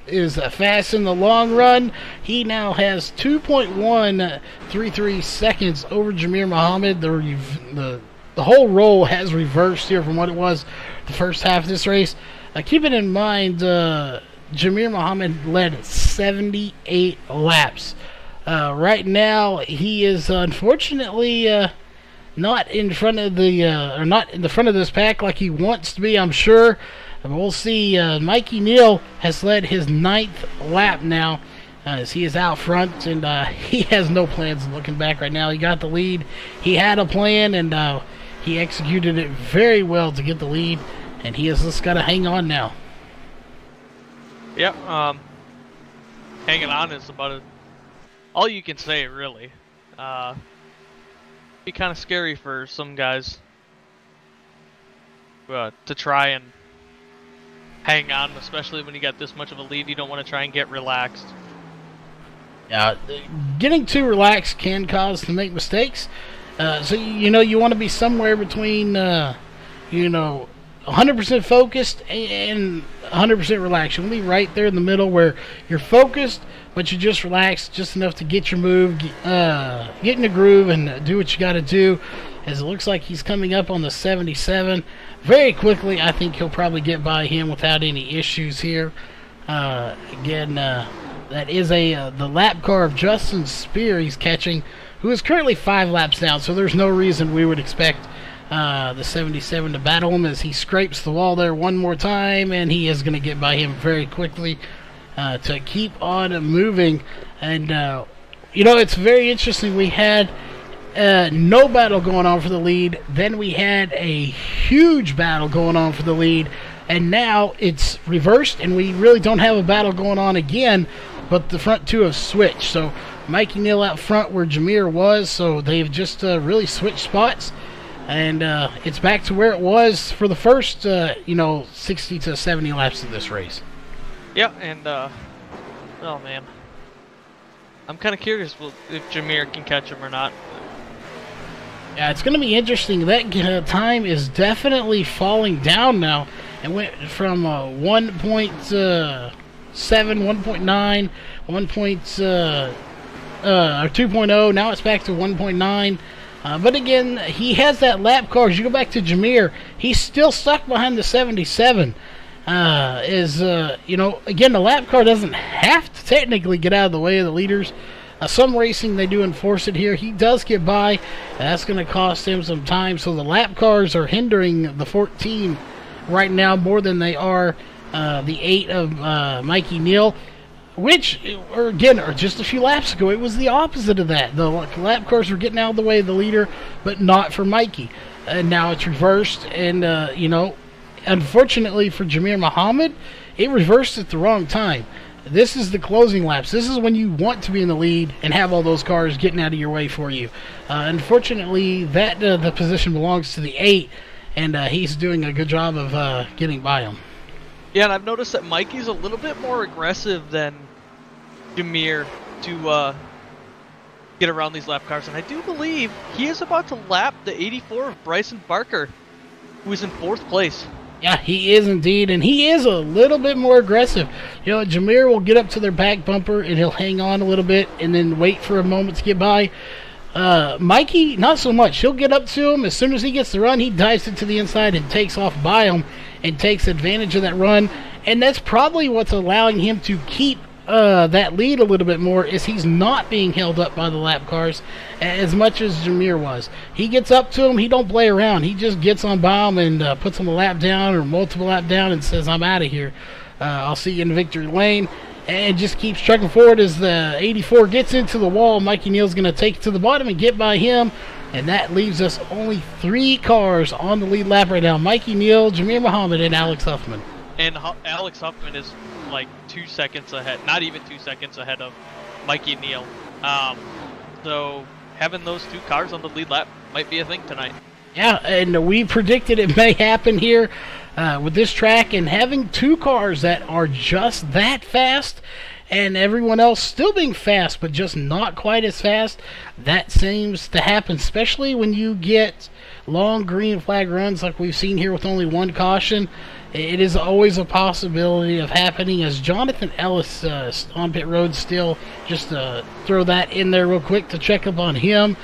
is fast in the long run. He now has 2.133 seconds over Jamir Muhammad. The whole roll has reversed here from what it was the first half of this race. Keeping in mind, Jamir Muhammad led 78 laps. Right now, he is unfortunately not in front of the or not in the front of this pack like he wants to be, I'm sure. We'll see. Mikey Neal has led his 9th lap now as he is out front, and he has no plans looking back right now. He got the lead. He had a plan, and he executed it very well to get the lead, and he has just got to hang on now. Yep. Hanging on is about all you can say, really. Be kind of scary for some guys to try and hang on, especially when you got this much of a lead. You don't want to try and get relaxed. Yeah, getting too relaxed can cause to make mistakes. So you want to be somewhere between 100% focused and 100% relaxed. You want to be right there in the middle where you're focused, but you just relax just enough to get your move, get in the groove, and do what you got to do. As it looks like he's coming up on the 77 very quickly. I think he'll probably get by him without any issues here. Again, that is the lap car of Justin Spear he's catching, who is currently 5 laps down, so there's no reason we would expect the 77 to battle him, as he scrapes the wall there one more time, and he is going to get by him very quickly to keep on moving. And it's very interesting. We had no battle going on for the lead, then we had a huge battle going on for the lead, and now it's reversed and we really don't have a battle going on again, but the front two have switched. So Mikey Neal out front where Jamir was, so they've just really switched spots, and it's back to where it was for the first 60 to 70 laps of this race. Yeah, and oh man, I'm kind of curious if Jamir can catch him or not. Yeah, it's going to be interesting. That time is definitely falling down now. It went from 1.7, 1.9, 2.0. Now it's back to 1.9. But again, he has that lap car. As you go back to Jamir, he's still stuck behind the 77. Again, the lap car doesn't have to technically get out of the way of the leaders. Some racing, they do enforce it here. He does get by, and that's going to cost him some time. So the lap cars are hindering the 14 right now more than they are the 8 of Mikey Neal, which, are just a few laps ago, it was the opposite of that. The lap cars were getting out of the way of the leader, but not for Mikey. And now it's reversed, and, unfortunately for Jamir Muhammad, it reversed at the wrong time. This is the closing laps. This is when you want to be in the lead and have all those cars getting out of your way for you. Unfortunately, the position belongs to the 8, and he's doing a good job of getting by him. Yeah, and I've noticed that Mikey's a little bit more aggressive than Jamir to get around these lap cars, and I do believe he is about to lap the 84 of Bryson Barker, who is in 4th place. Yeah, he is indeed, and he is a little bit more aggressive. Jamir will get up to their back bumper, and he'll hang on a little bit and then wait for a moment to get by. Mikey, not so much. He'll get up to him. As soon as he gets the run, he dives it to the inside and takes off by him and takes advantage of that run. And that's probably what's allowing him to keep that lead a little bit more, is he's not being held up by the lap cars as much as Jamir was. He gets up to him, he don't play around. He just gets on by him and puts him a lap down or multiple lap down and says, I'm out of here. I'll see you in victory lane. And just keeps trucking forward. As the 84 gets into the wall, Mikey Neal's going to take it to the bottom and get by him. And that leaves us only 3 cars on the lead lap right now. Mikey Neal, Jamir Muhammad, and Alex Huffman. And Alex Huffman is like 2 seconds ahead, not even 2 seconds ahead of Mikey Neal. So having those 2 cars on the lead lap might be a thing tonight. Yeah, and we predicted it may happen here. with this track and having two cars that are just that fast and everyone else still being fast but just not quite as fast. That seems to happen, especially when you get long green flag runs like we've seen here with only one caution. It is always a possibility of happening, as Jonathan Ellis on pit road still. Just throw that in there real quick to check up on him.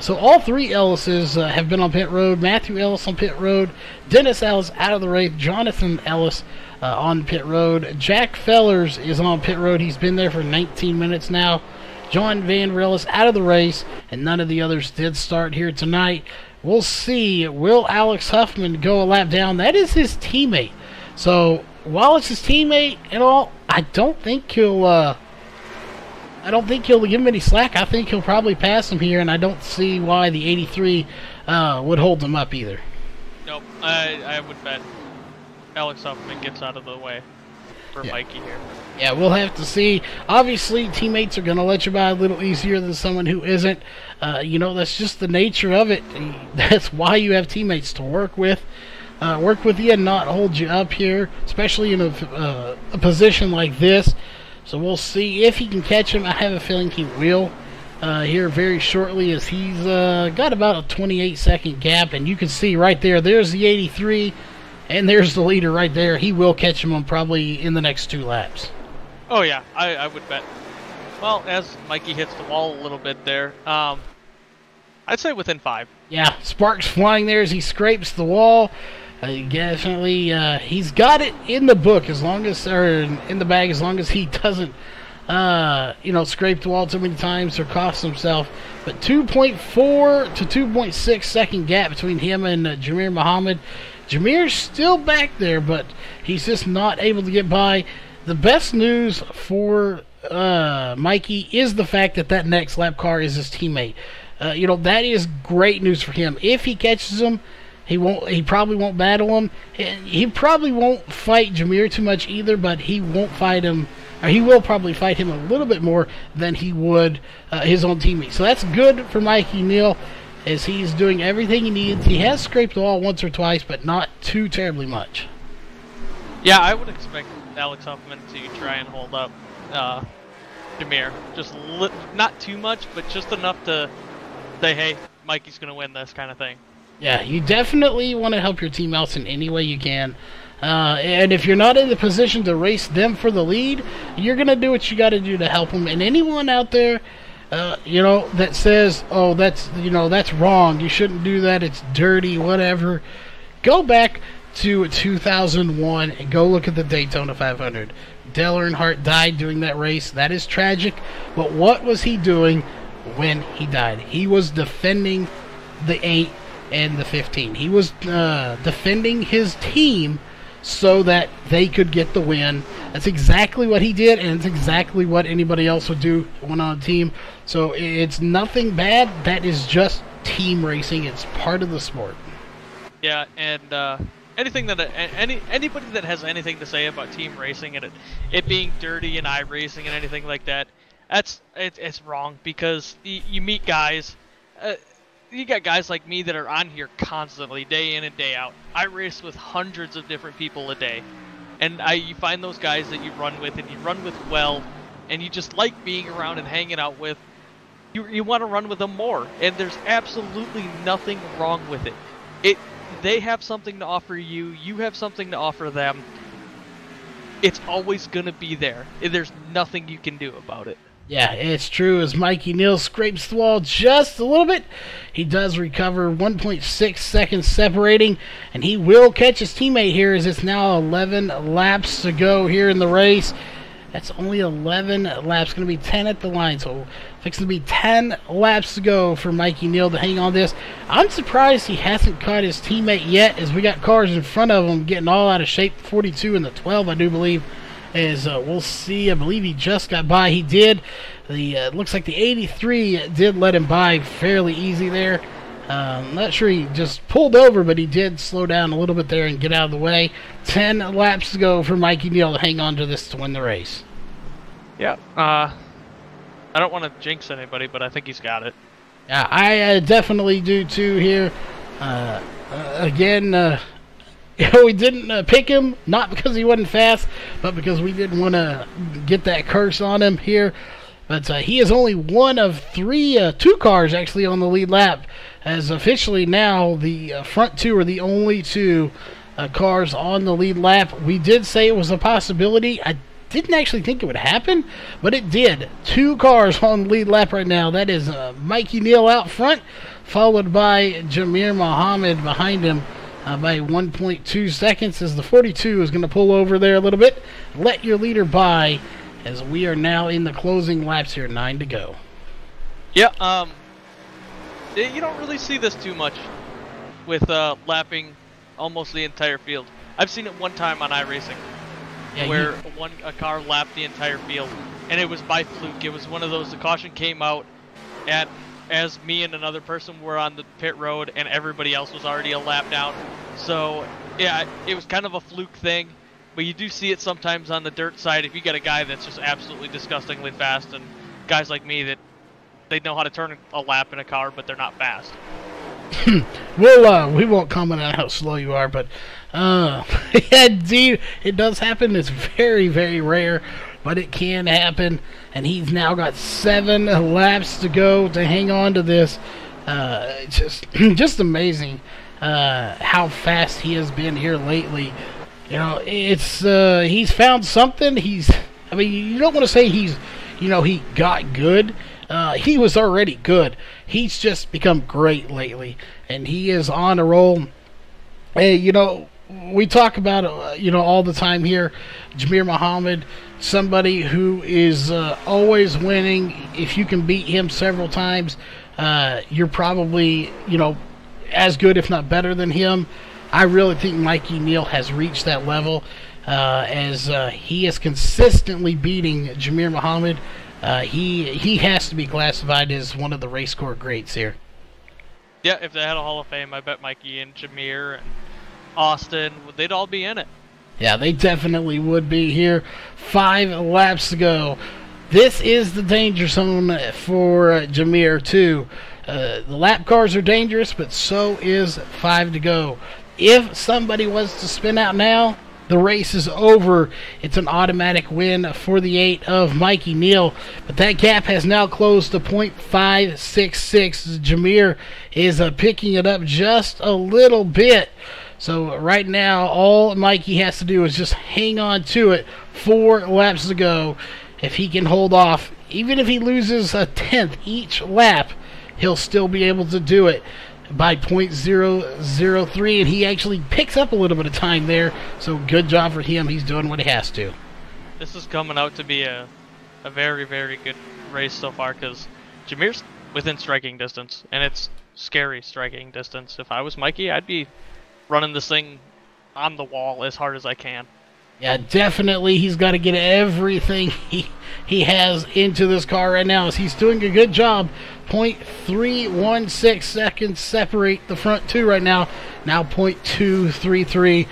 So all three Ellises have been on pit road. Matthew Ellis on pit road, Dennis Ellis out of the race, Jonathan Ellis on pit road. Jack Fellers is on pit road. He's been there for 19 minutes now. John Van Rellis out of the race, and none of the others did start here tonight. We'll see. Will Alex Huffman go a lap down? That is his teammate. So while it's his teammate and all, I don't think he'll give him any slack. I think he'll probably pass him here, and I don't see why the 83 would hold him up either. Nope. I would bet Alex Huffman gets out of the way for Mikey here. Yeah, we'll have to see. Obviously, teammates are going to let you by a little easier than someone who isn't. That's just the nature of it. That's why you have teammates to work with you and not hold you up here, especially in a position like this. So we'll see if he can catch him. I have a feeling he will here very shortly, as he's got about a 28-second gap. And you can see right there, there's the 83, and there's the leader right there. He will catch him on probably in the next 2 laps. Oh, yeah, I would bet. Well, as Mikey hits the wall a little bit there, I'd say within 5. Yeah, sparks flying there as he scrapes the wall. Definitely, he's got it in the book in the bag, as long as he doesn't, scrape the wall too many times or cost himself. But 2.4 to 2.6 second gap between him and Jameer Muhammad. Jameer's still back there, but he's just not able to get by. The best news for Mikey is the fact that next lap car is his teammate. That is great news for him. If he catches him, he probably won't battle him. He probably won't fight Jameer too much either, but he won't fight him, or he will probably fight him a little bit more than he would his own teammate. So that's good for Mikey Neal, as he's doing everything he needs. He has scraped the wall once or twice, but not too terribly much. Yeah, I would expect Alex Huffman to try and hold up Jameer. Just not too much, but just enough to say, hey, Mikey's going to win this kind of thing. Yeah, you definitely want to help your team out in any way you can. And if you're not in the position to race them for the lead, you're going to do what you got to do to help them. And anyone out there, that says, oh, that's wrong, you shouldn't do that, it's dirty, whatever, go back to 2001 and go look at the Daytona 500. Dale Earnhardt died doing that race. That is tragic. But what was he doing when he died? He was defending the 8 and the 15. He was defending his team so that they could get the win. That's exactly what he did, and it's exactly what anybody else would do on a team. So it's nothing bad. That is team racing. It's part of the sport. Yeah, and anything that anybody that has anything to say about team racing and it being dirty and iRacing and anything like that, it's wrong, because you meet guys. You got guys like me that are on here constantly, day in and day out. I race with hundreds of different people a day, and you find those guys that you run with, and you run with well, and you just like being around and hanging out with. You want to run with them more, and there's absolutely nothing wrong with it. They have something to offer you, you have something to offer them. It's always going to be there. There's nothing you can do about it. Yeah, it's true. As Mikey Neal scrapes the wall just a little bit, he does recover 1.6 seconds separating, and he will catch his teammate here, as it's now 11 laps to go here in the race. That's only 11 laps, going to be 10 at the line, so fixing to be 10 laps to go for Mikey Neal to hang on this. I'm surprised he hasn't caught his teammate yet, as we got cars in front of him getting all out of shape. 42 and the 12, I do believe. As we'll see, I believe he just got by. He did. Looks like the 83 did let him by fairly easy there. I'm not sure he just pulled over, but he did slow down a little bit there and get out of the way. 10 laps to go for Mikey Neal to hang on to this to win the race. Yeah. I don't want to jinx anybody, but I think he's got it. Yeah, I definitely do too here. Again, we didn't pick him, not because he wasn't fast, but because we didn't want to get that curse on him here. But he is only one of two cars actually on the lead lap, as officially now the front two are the only two cars on the lead lap. We did say it was a possibility. I didn't actually think it would happen, but it did. Two cars on the lead lap right now. That is Mikey Neal out front, followed by Jamir Muhammad behind him by 1.2 seconds, as the 42 is going to pull over there a little bit. Let your leader by, as we are now in the closing laps here, 9 to go. Yeah, you don't really see this too much with lapping almost the entire field. I've seen it one time on iRacing, where a car lapped the entire field, and it was by fluke. It was one of those, the caution came out as me and another person were on the pit road, and everybody else was already a lap down. So, yeah, it was kind of a fluke thing. But you do see it sometimes on the dirt side if you get a guy that's just absolutely disgustingly fast, and guys like me that they know how to turn a lap in a car, but they're not fast. We won't comment on how slow you are, but yeah, indeed, it does happen. It's very, very rare, but it can happen. And he's now got 7 laps to go to hang on to this. Just amazing how fast he has been here lately. You know, it's he's found something. I mean, you don't want to say he got good. He was already good. He's just become great lately, and he is on a roll. Hey, we talk about all the time here, Jamir Muhammad, somebody who is always winning. If you can beat him several times, you're probably as good, if not better than him. I really think Mikey Neal has reached that level, as he is consistently beating Jamir Muhammad. He has to be classified as one of the Racecore greats here. Yeah, if they had a Hall of Fame, I bet Mikey and Jamir and Austin, they'd all be in it. Yeah, they definitely would be here. 5 laps to go. This is the danger zone for Jamir, too. The lap cars are dangerous, but so is 5 to go. If somebody was to spin out now, the race is over. It's an automatic win for the 8 of Mikey Neal. But that gap has now closed to .566. Jamir is picking it up just a little bit. So right now, all Mikey has to do is just hang on to it. 4 laps to go. If he can hold off, even if he loses a 10th each lap, he'll still be able to do it by .003, and he actually picks up a little bit of time there, so good job for him. He's doing what he has to. This is coming out to be a very, very good race so far, because Jamir's within striking distance, and it's scary striking distance. If I was Mikey, I'd be running this thing on the wall as hard as I can. Yeah, definitely he's got to get everything he has into this car right now, as he's doing a good job. .316 seconds separate the front two right now. Now .233.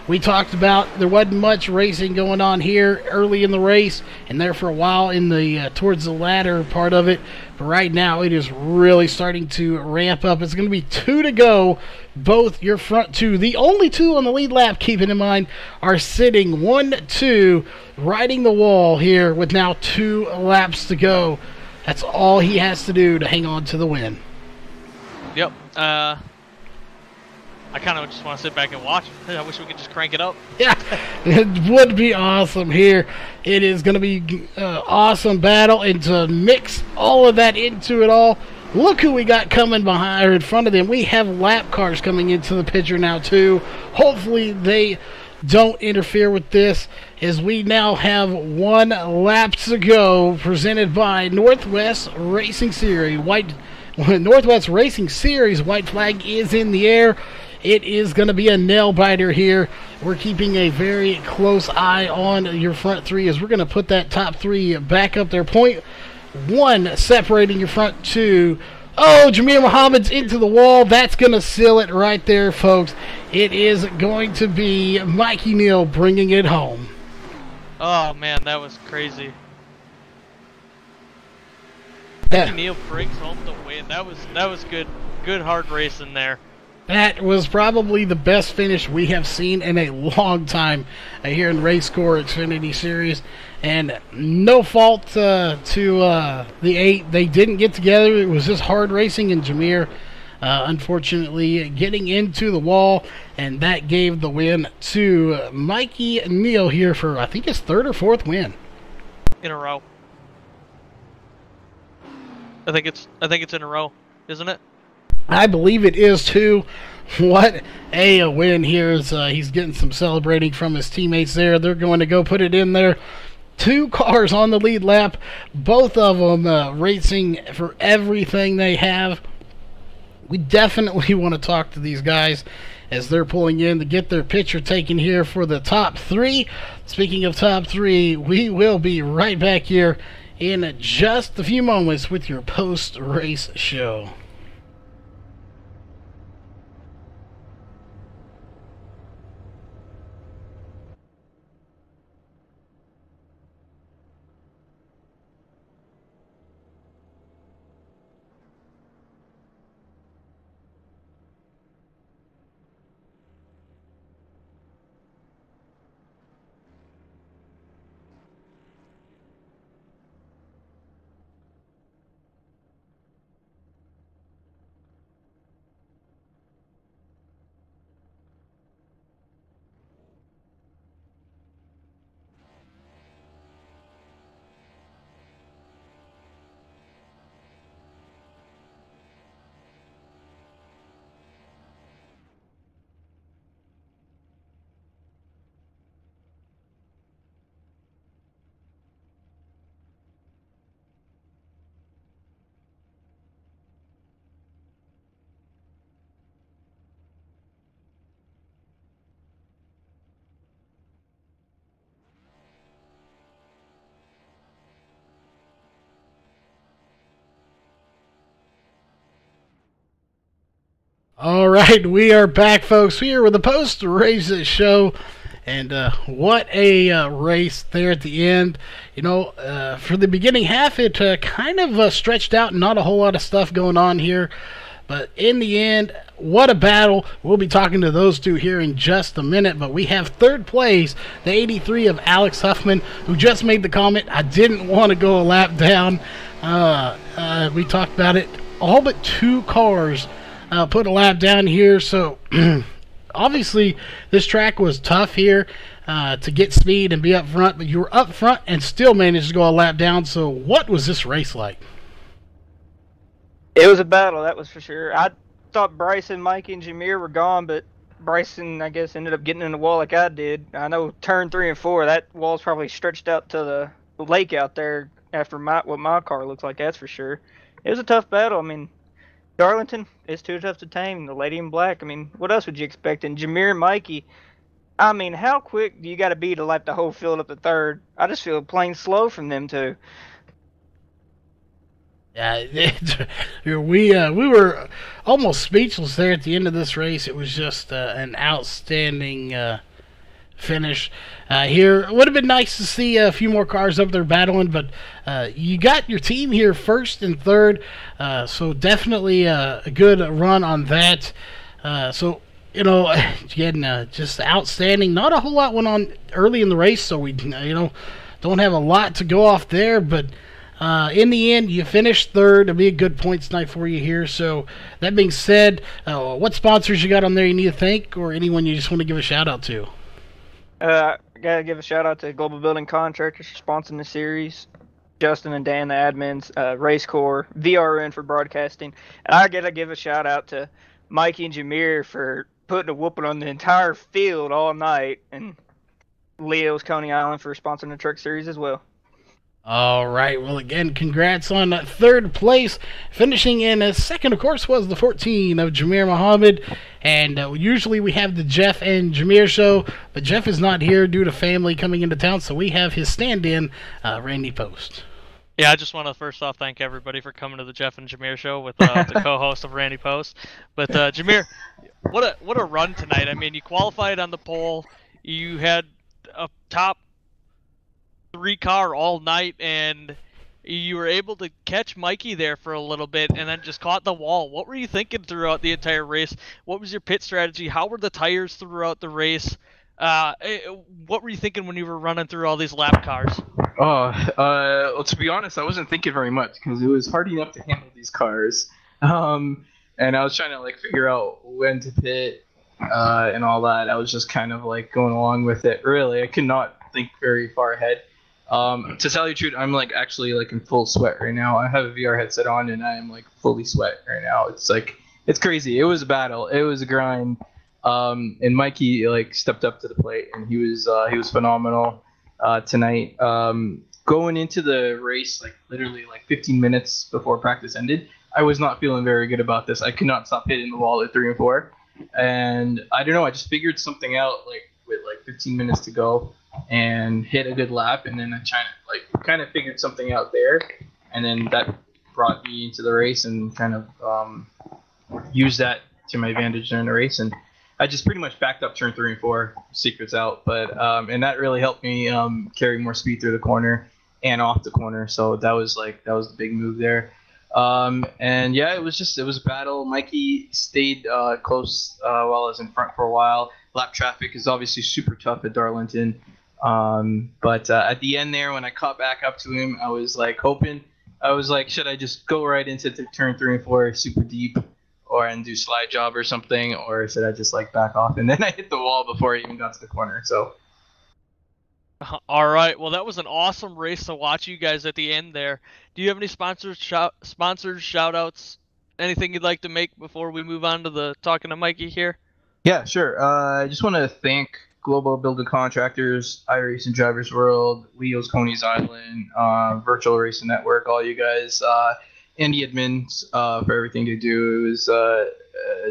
We talked about there wasn't much racing going on here early in the race, and there for a while in the towards the latter part of it. But right now it is really starting to ramp up. It's going to be 2 to go. Both your front two, the only 2 on the lead lap, keeping in mind, are sitting 1-2, riding the wall here with now 2 laps to go. That's all he has to do to hang on to the win. Yep. I kind of just want to sit back and watch. I wish we could just crank it up. Yeah, it would be awesome here. It is going to be awesome battle, and to mix all of that into it all, look who we got coming behind or in front of them. We have lap cars coming into the picture now too. Hopefully they don't interfere with this, as we now have 1 lap to go, presented by Northwest Racing Series. Northwest Racing Series white flag is in the air. It is going to be a nail biter here. We're keeping a very close eye on your front 3, as we're going to put that top 3 back up there. .1 separating your front 2. Oh, Jamir Muhammad's into the wall. That's going to seal it right there, folks. It is going to be Mikey Neal bringing it home. Oh, man, that was crazy. Yeah. Mikey Neal brings home the win. That was good hard racing there. That was probably the best finish we have seen in a long time here in Racecore Xfinity Series. And no fault to the 8. They didn't get together. It was just hard racing, and Jameer, unfortunately, getting into the wall. And that gave the win to Mikey Neal here for, I think, his 3rd or 4th win in a row. I think it's in a row, isn't it? I believe it is too. What a win here. He's getting some celebrating from his teammates there. They're going to go put it in there. 2 cars on the lead lap, both of them racing for everything they have. We definitely want to talk to these guys as they're pulling in to get their picture taken here for the top 3. Speaking of top 3, we will be right back here in just a few moments with your post-race show. All right, we are back, folks, here with the post-race show, and what a race there at the end. You know, for the beginning half, it kind of stretched out, not a whole lot of stuff going on here, but in the end, what a battle. We'll be talking to those two here in just a minute, but we have 3rd place, the 83 of Alex Huffman, who just made the comment, I didn't want to go a lap down. We talked about it, all but 2 cars put a lap down here, so obviously this track was tough here to get speed and be up front, but you were up front and still managed to go a lap down. So what was this race like? It was a battle, that was for sure. I thought Bryson, Mikey, and Jameer were gone, but Bryson, I guess, ended up getting in the wall like I did. I know turn 3 and 4, that wall's probably stretched out to the lake out there after what my car looks like, that's for sure. It was a tough battle. I mean, Darlington is too tough to tame. The lady in black, I mean, what else would you expect? And Jameer and Mikey, I mean, how quick do you got to be to light the whole field up to 3rd? I just feel plain slow from them two. Yeah, we were almost speechless there at the end of this race. It was just an outstanding finish here. It would have been nice to see a few more cars up there battling, but you got your team here 1st and 3rd, so definitely a good run on that. So, you know, again, just outstanding. Not a whole lot went on early in the race, so we, you know, don't have a lot to go off there, but in the end, you finished 3rd. It'll be a good points night for you here. So, that being said, what sponsors you got on there you need to thank, or anyone you just want to give a shout-out to? Gotta give a shout-out to Global Building Contractors for sponsoring the series, Justin and Dan, the admins, Racecore, VRN for broadcasting, and I gotta give a shout-out to Mikey and Jameer for putting a whooping on the entire field all night, and Leo's Coney Island for sponsoring the truck series as well. All right. Well, again, congrats on 3rd place. Finishing in 2nd, of course, was the 14 of Jameer Muhammad. And usually we have the Jeff and Jameer show, but Jeff is not here due to family coming into town, so we have his stand-in, Randy Post. Yeah, I just want to first off thank everybody for coming to the Jeff and Jameer show with the co-host of Randy Post. But Jameer, what a run tonight. I mean, you qualified on the pole. You had a top 3 car all night, and You were able to catch Mikey there for a little bit and then just caught the wall. What were you thinking throughout the entire race? What was your pit strategy? How were the tires throughout the race? What were you thinking when you were running through all these lap cars? Well, to be honest, I wasn't thinking very much because it was hard enough to handle these cars. And I was trying to figure out when to pit and all that. I was just kind of going along with it. Really, I could not think very far ahead. To tell you the truth, I'm actually in full sweat right now. I have a VR headset on and I am fully sweat right now. It's crazy. It was a battle. It was a grind. And Mikey stepped up to the plate and he was phenomenal tonight. Going into the race literally 15 minutes before practice ended, I was not feeling very good about this. I could not stop hitting the wall at 3 and 4, and I don't know. I just figured something out with 15 minutes to go and hit a good lap, and then I kind of figured something out there, and then that brought me into the race and kind of used that to my advantage during the race, and I just pretty much backed up turn 3 and 4, secrets out, but and that really helped me carry more speed through the corner and off the corner. So that was the big move there. And yeah, it was a battle. Mikey stayed close while I was in front for a while. Lap traffic is obviously super tough at Darlington. But at the end there, when I caught back up to him, I was hoping, should I just go right into turn 3 and 4 super deep and do slide job or something, or should I just back off? And then I hit the wall before I even got to the corner. So. All right. Well, that was an awesome race to watch you guys at the end there. Do you have any sponsors, shout outs, anything you'd like to make before we move on to the talking to Mikey here? Yeah, sure. I just want to thank Global Builder Contractors, iRacing Drivers World, Leo's Coney's Island, Virtual Racing Network, all you guys, and the admins for everything they do. It was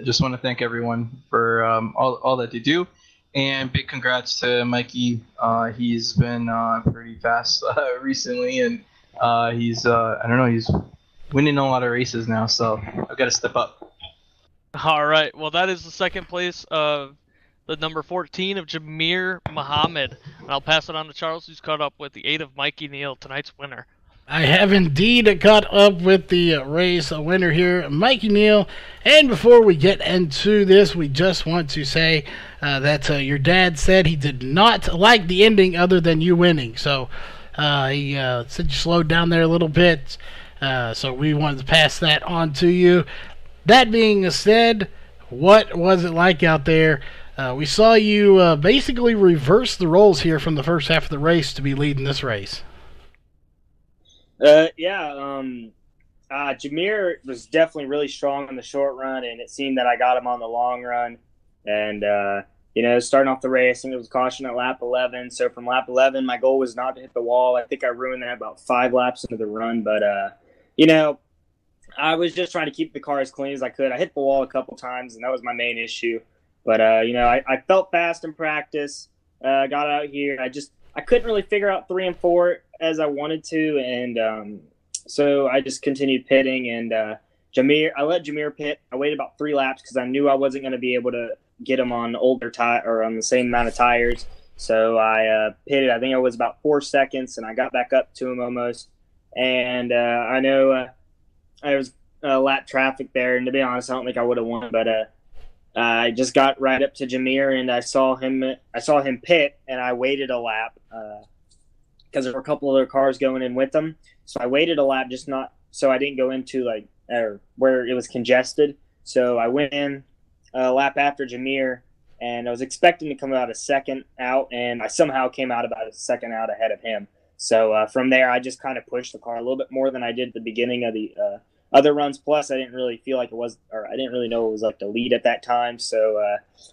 just want to thank everyone for all that they do. And big congrats to Mikey. He's been pretty fast recently, and he's he's winning a lot of races now. So I've got to step up. All right. Well, that is the second place of the number 14 of Jameer Muhammad. And I'll pass it on to Charles, who's caught up with the 8 of Mikey Neal, tonight's winner. I have indeed caught up with the race winner here, Mikey Neal. And before we get into this, we just want to say that your dad said he did not like the ending other than you winning. So he said you slowed down there a little bit. So we wanted to pass that on to you. That being said, what was it like out there? We saw you basically reverse the roles here from the first half of the race to be leading this race. Jameer was definitely really strong in the short run, and it seemed that I got him on the long run. And, starting off the race, I think it was caution at lap 11. So from lap 11, my goal was not to hit the wall. I think I ruined that about 5 laps into the run. But, I was just trying to keep the car as clean as I could. I hit the wall a couple times, and that was my main issue. But, I felt fast in practice, got out here. I couldn't really figure out 3 and 4 as I wanted to, and so I just continued pitting. And I let Jameer pit. I waited about 3 laps because I knew I wasn't going to be able to get him on older or on the same amount of tires. So I pitted. I think it was about 4 seconds, and I got back up to him almost. And I know there was lap traffic there, and to be honest, I don't think I would have won, but I just got right up to Jameer, and I saw him pit, and I waited a lap because there were a couple other cars going in with him. So I waited a lap, just not so I didn't go into where it was congested. So I went in a lap after Jameer, and I was expecting to come out a second out, and I somehow came out about a second out ahead of him. So from there, I just kind of pushed the car a little bit more than I did at the beginning of the other runs. Plus, I didn't really feel like it was, or I didn't really know it was the lead at that time. So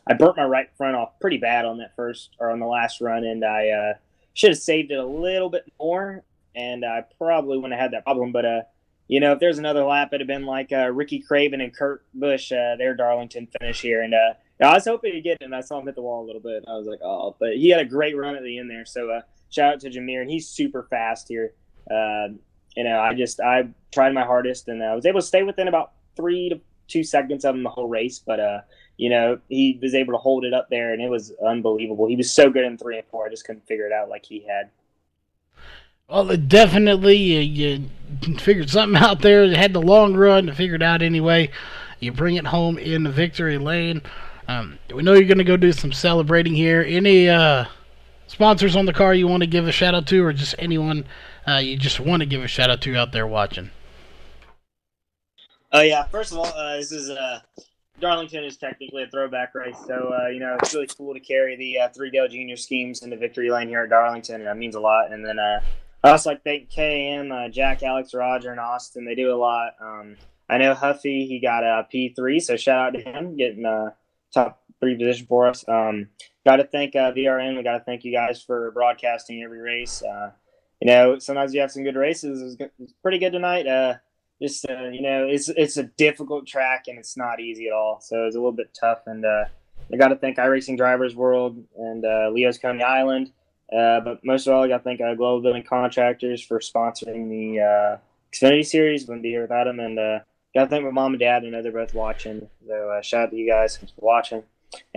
I burnt my right front off pretty bad on the last run, and I should have saved it a little bit more, and I probably wouldn't have had that problem. But if there's another lap, it'd have been like Ricky Craven and Kurt Busch, their Darlington finish here, and I was hoping to get it, and I saw him hit the wall a little bit. I was like, oh, but he had a great run at the end there. So shout out to Jameer, and he's super fast here. I tried my hardest, and I was able to stay within about 3 to 2 seconds of him the whole race. But he was able to hold it up there, and it was unbelievable. He was so good in 3 and 4. I just couldn't figure it out like he had. Well, definitely you figured something out there. You had the long run, figured out anyway. You bring it home in the victory lane. We know you're going to go do some celebrating here. Any sponsors on the car you want to give a shout out to, or just anyone you just want to give a shout out to out there watching? Oh yeah, first of all, this is Darlington is technically a throwback race, so it's really cool to carry the 3-Dale Junior schemes into victory lane here at Darlington, and that means a lot. And then I also like to thank KM, Jack, Alex, Roger, and Austin. They do a lot. I know Huffy, he got a P3, so shout out to him getting top 3 position for us. Got to thank VRN. We got to thank you guys for broadcasting every race. Sometimes you have some good races. It was pretty good tonight. It's a difficult track and it's not easy at all. So it's a little bit tough. And I got to thank iRacing Drivers World and Leo's Coney Island. But most of all, I got to thank Global Building Contractors for sponsoring the Xfinity Series. Wouldn't be here without them. And got to thank my mom and dad. I know they're both watching. So shout out to you guys for watching.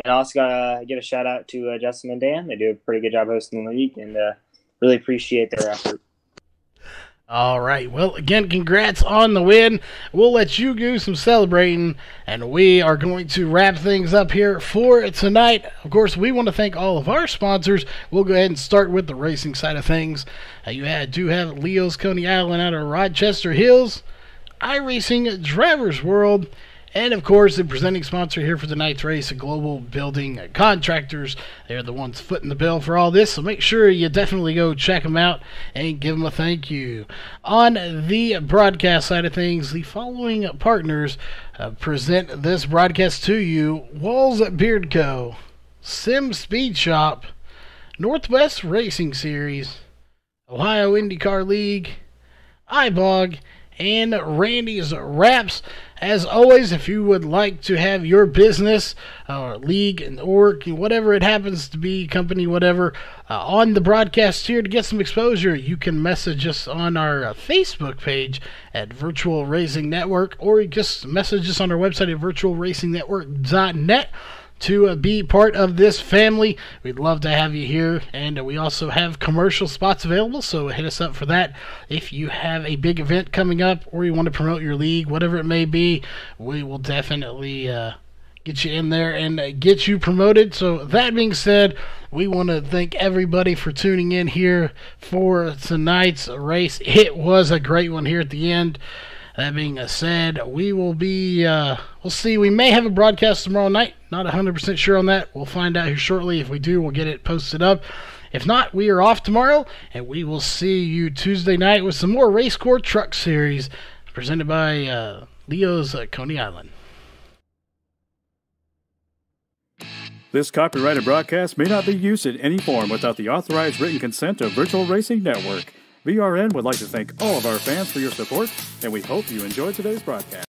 And also got to give a shout out to Justin and Dan. They do a pretty good job hosting the league and really appreciate their effort. All right. Well, again, congrats on the win. We'll let you do some celebrating, and we are going to wrap things up here for tonight. Of course, we want to thank all of our sponsors. We'll go ahead and start with the racing side of things. You do have Leo's Coney Island out of Rochester Hills, iRacing Drivers World, and, of course, the presenting sponsor here for tonight's race, Global Building Contractors. They're the ones footing the bill for all this, so make sure you definitely go check them out and give them a thank you. On the broadcast side of things, the following partners present this broadcast to you: Walls Beard Co., Sim Speed Shop, Northwest Racing Series, Ohio IndyCar League, iBog, and Randy's Wraps. As always, if you would like to have your business or league or whatever it happens to be, company, whatever, on the broadcast here to get some exposure, you can message us on our Facebook page at Virtual Racing Network, or just message us on our website at virtualracingnetwork.net. to be part of this family. We'd love to have you here, and we also have commercial spots available, so hit us up for that. If you have a big event coming up or you want to promote your league, whatever it may be, we will definitely get you in there and get you promoted. So that being said, we want to thank everybody for tuning in here for tonight's race. It was a great one here at the end. That being said, we will be, we'll see. We may have a broadcast tomorrow night. Not 100% sure on that. We'll find out here shortly. If we do, we'll get it posted up. If not, we are off tomorrow, and we will see you Tuesday night with some more Racecore Truck Series presented by Leo's Coney Island. This copyrighted broadcast may not be used in any form without the authorized written consent of Virtual Racing Network. VRN would like to thank all of our fans for your support, and we hope you enjoyed today's broadcast.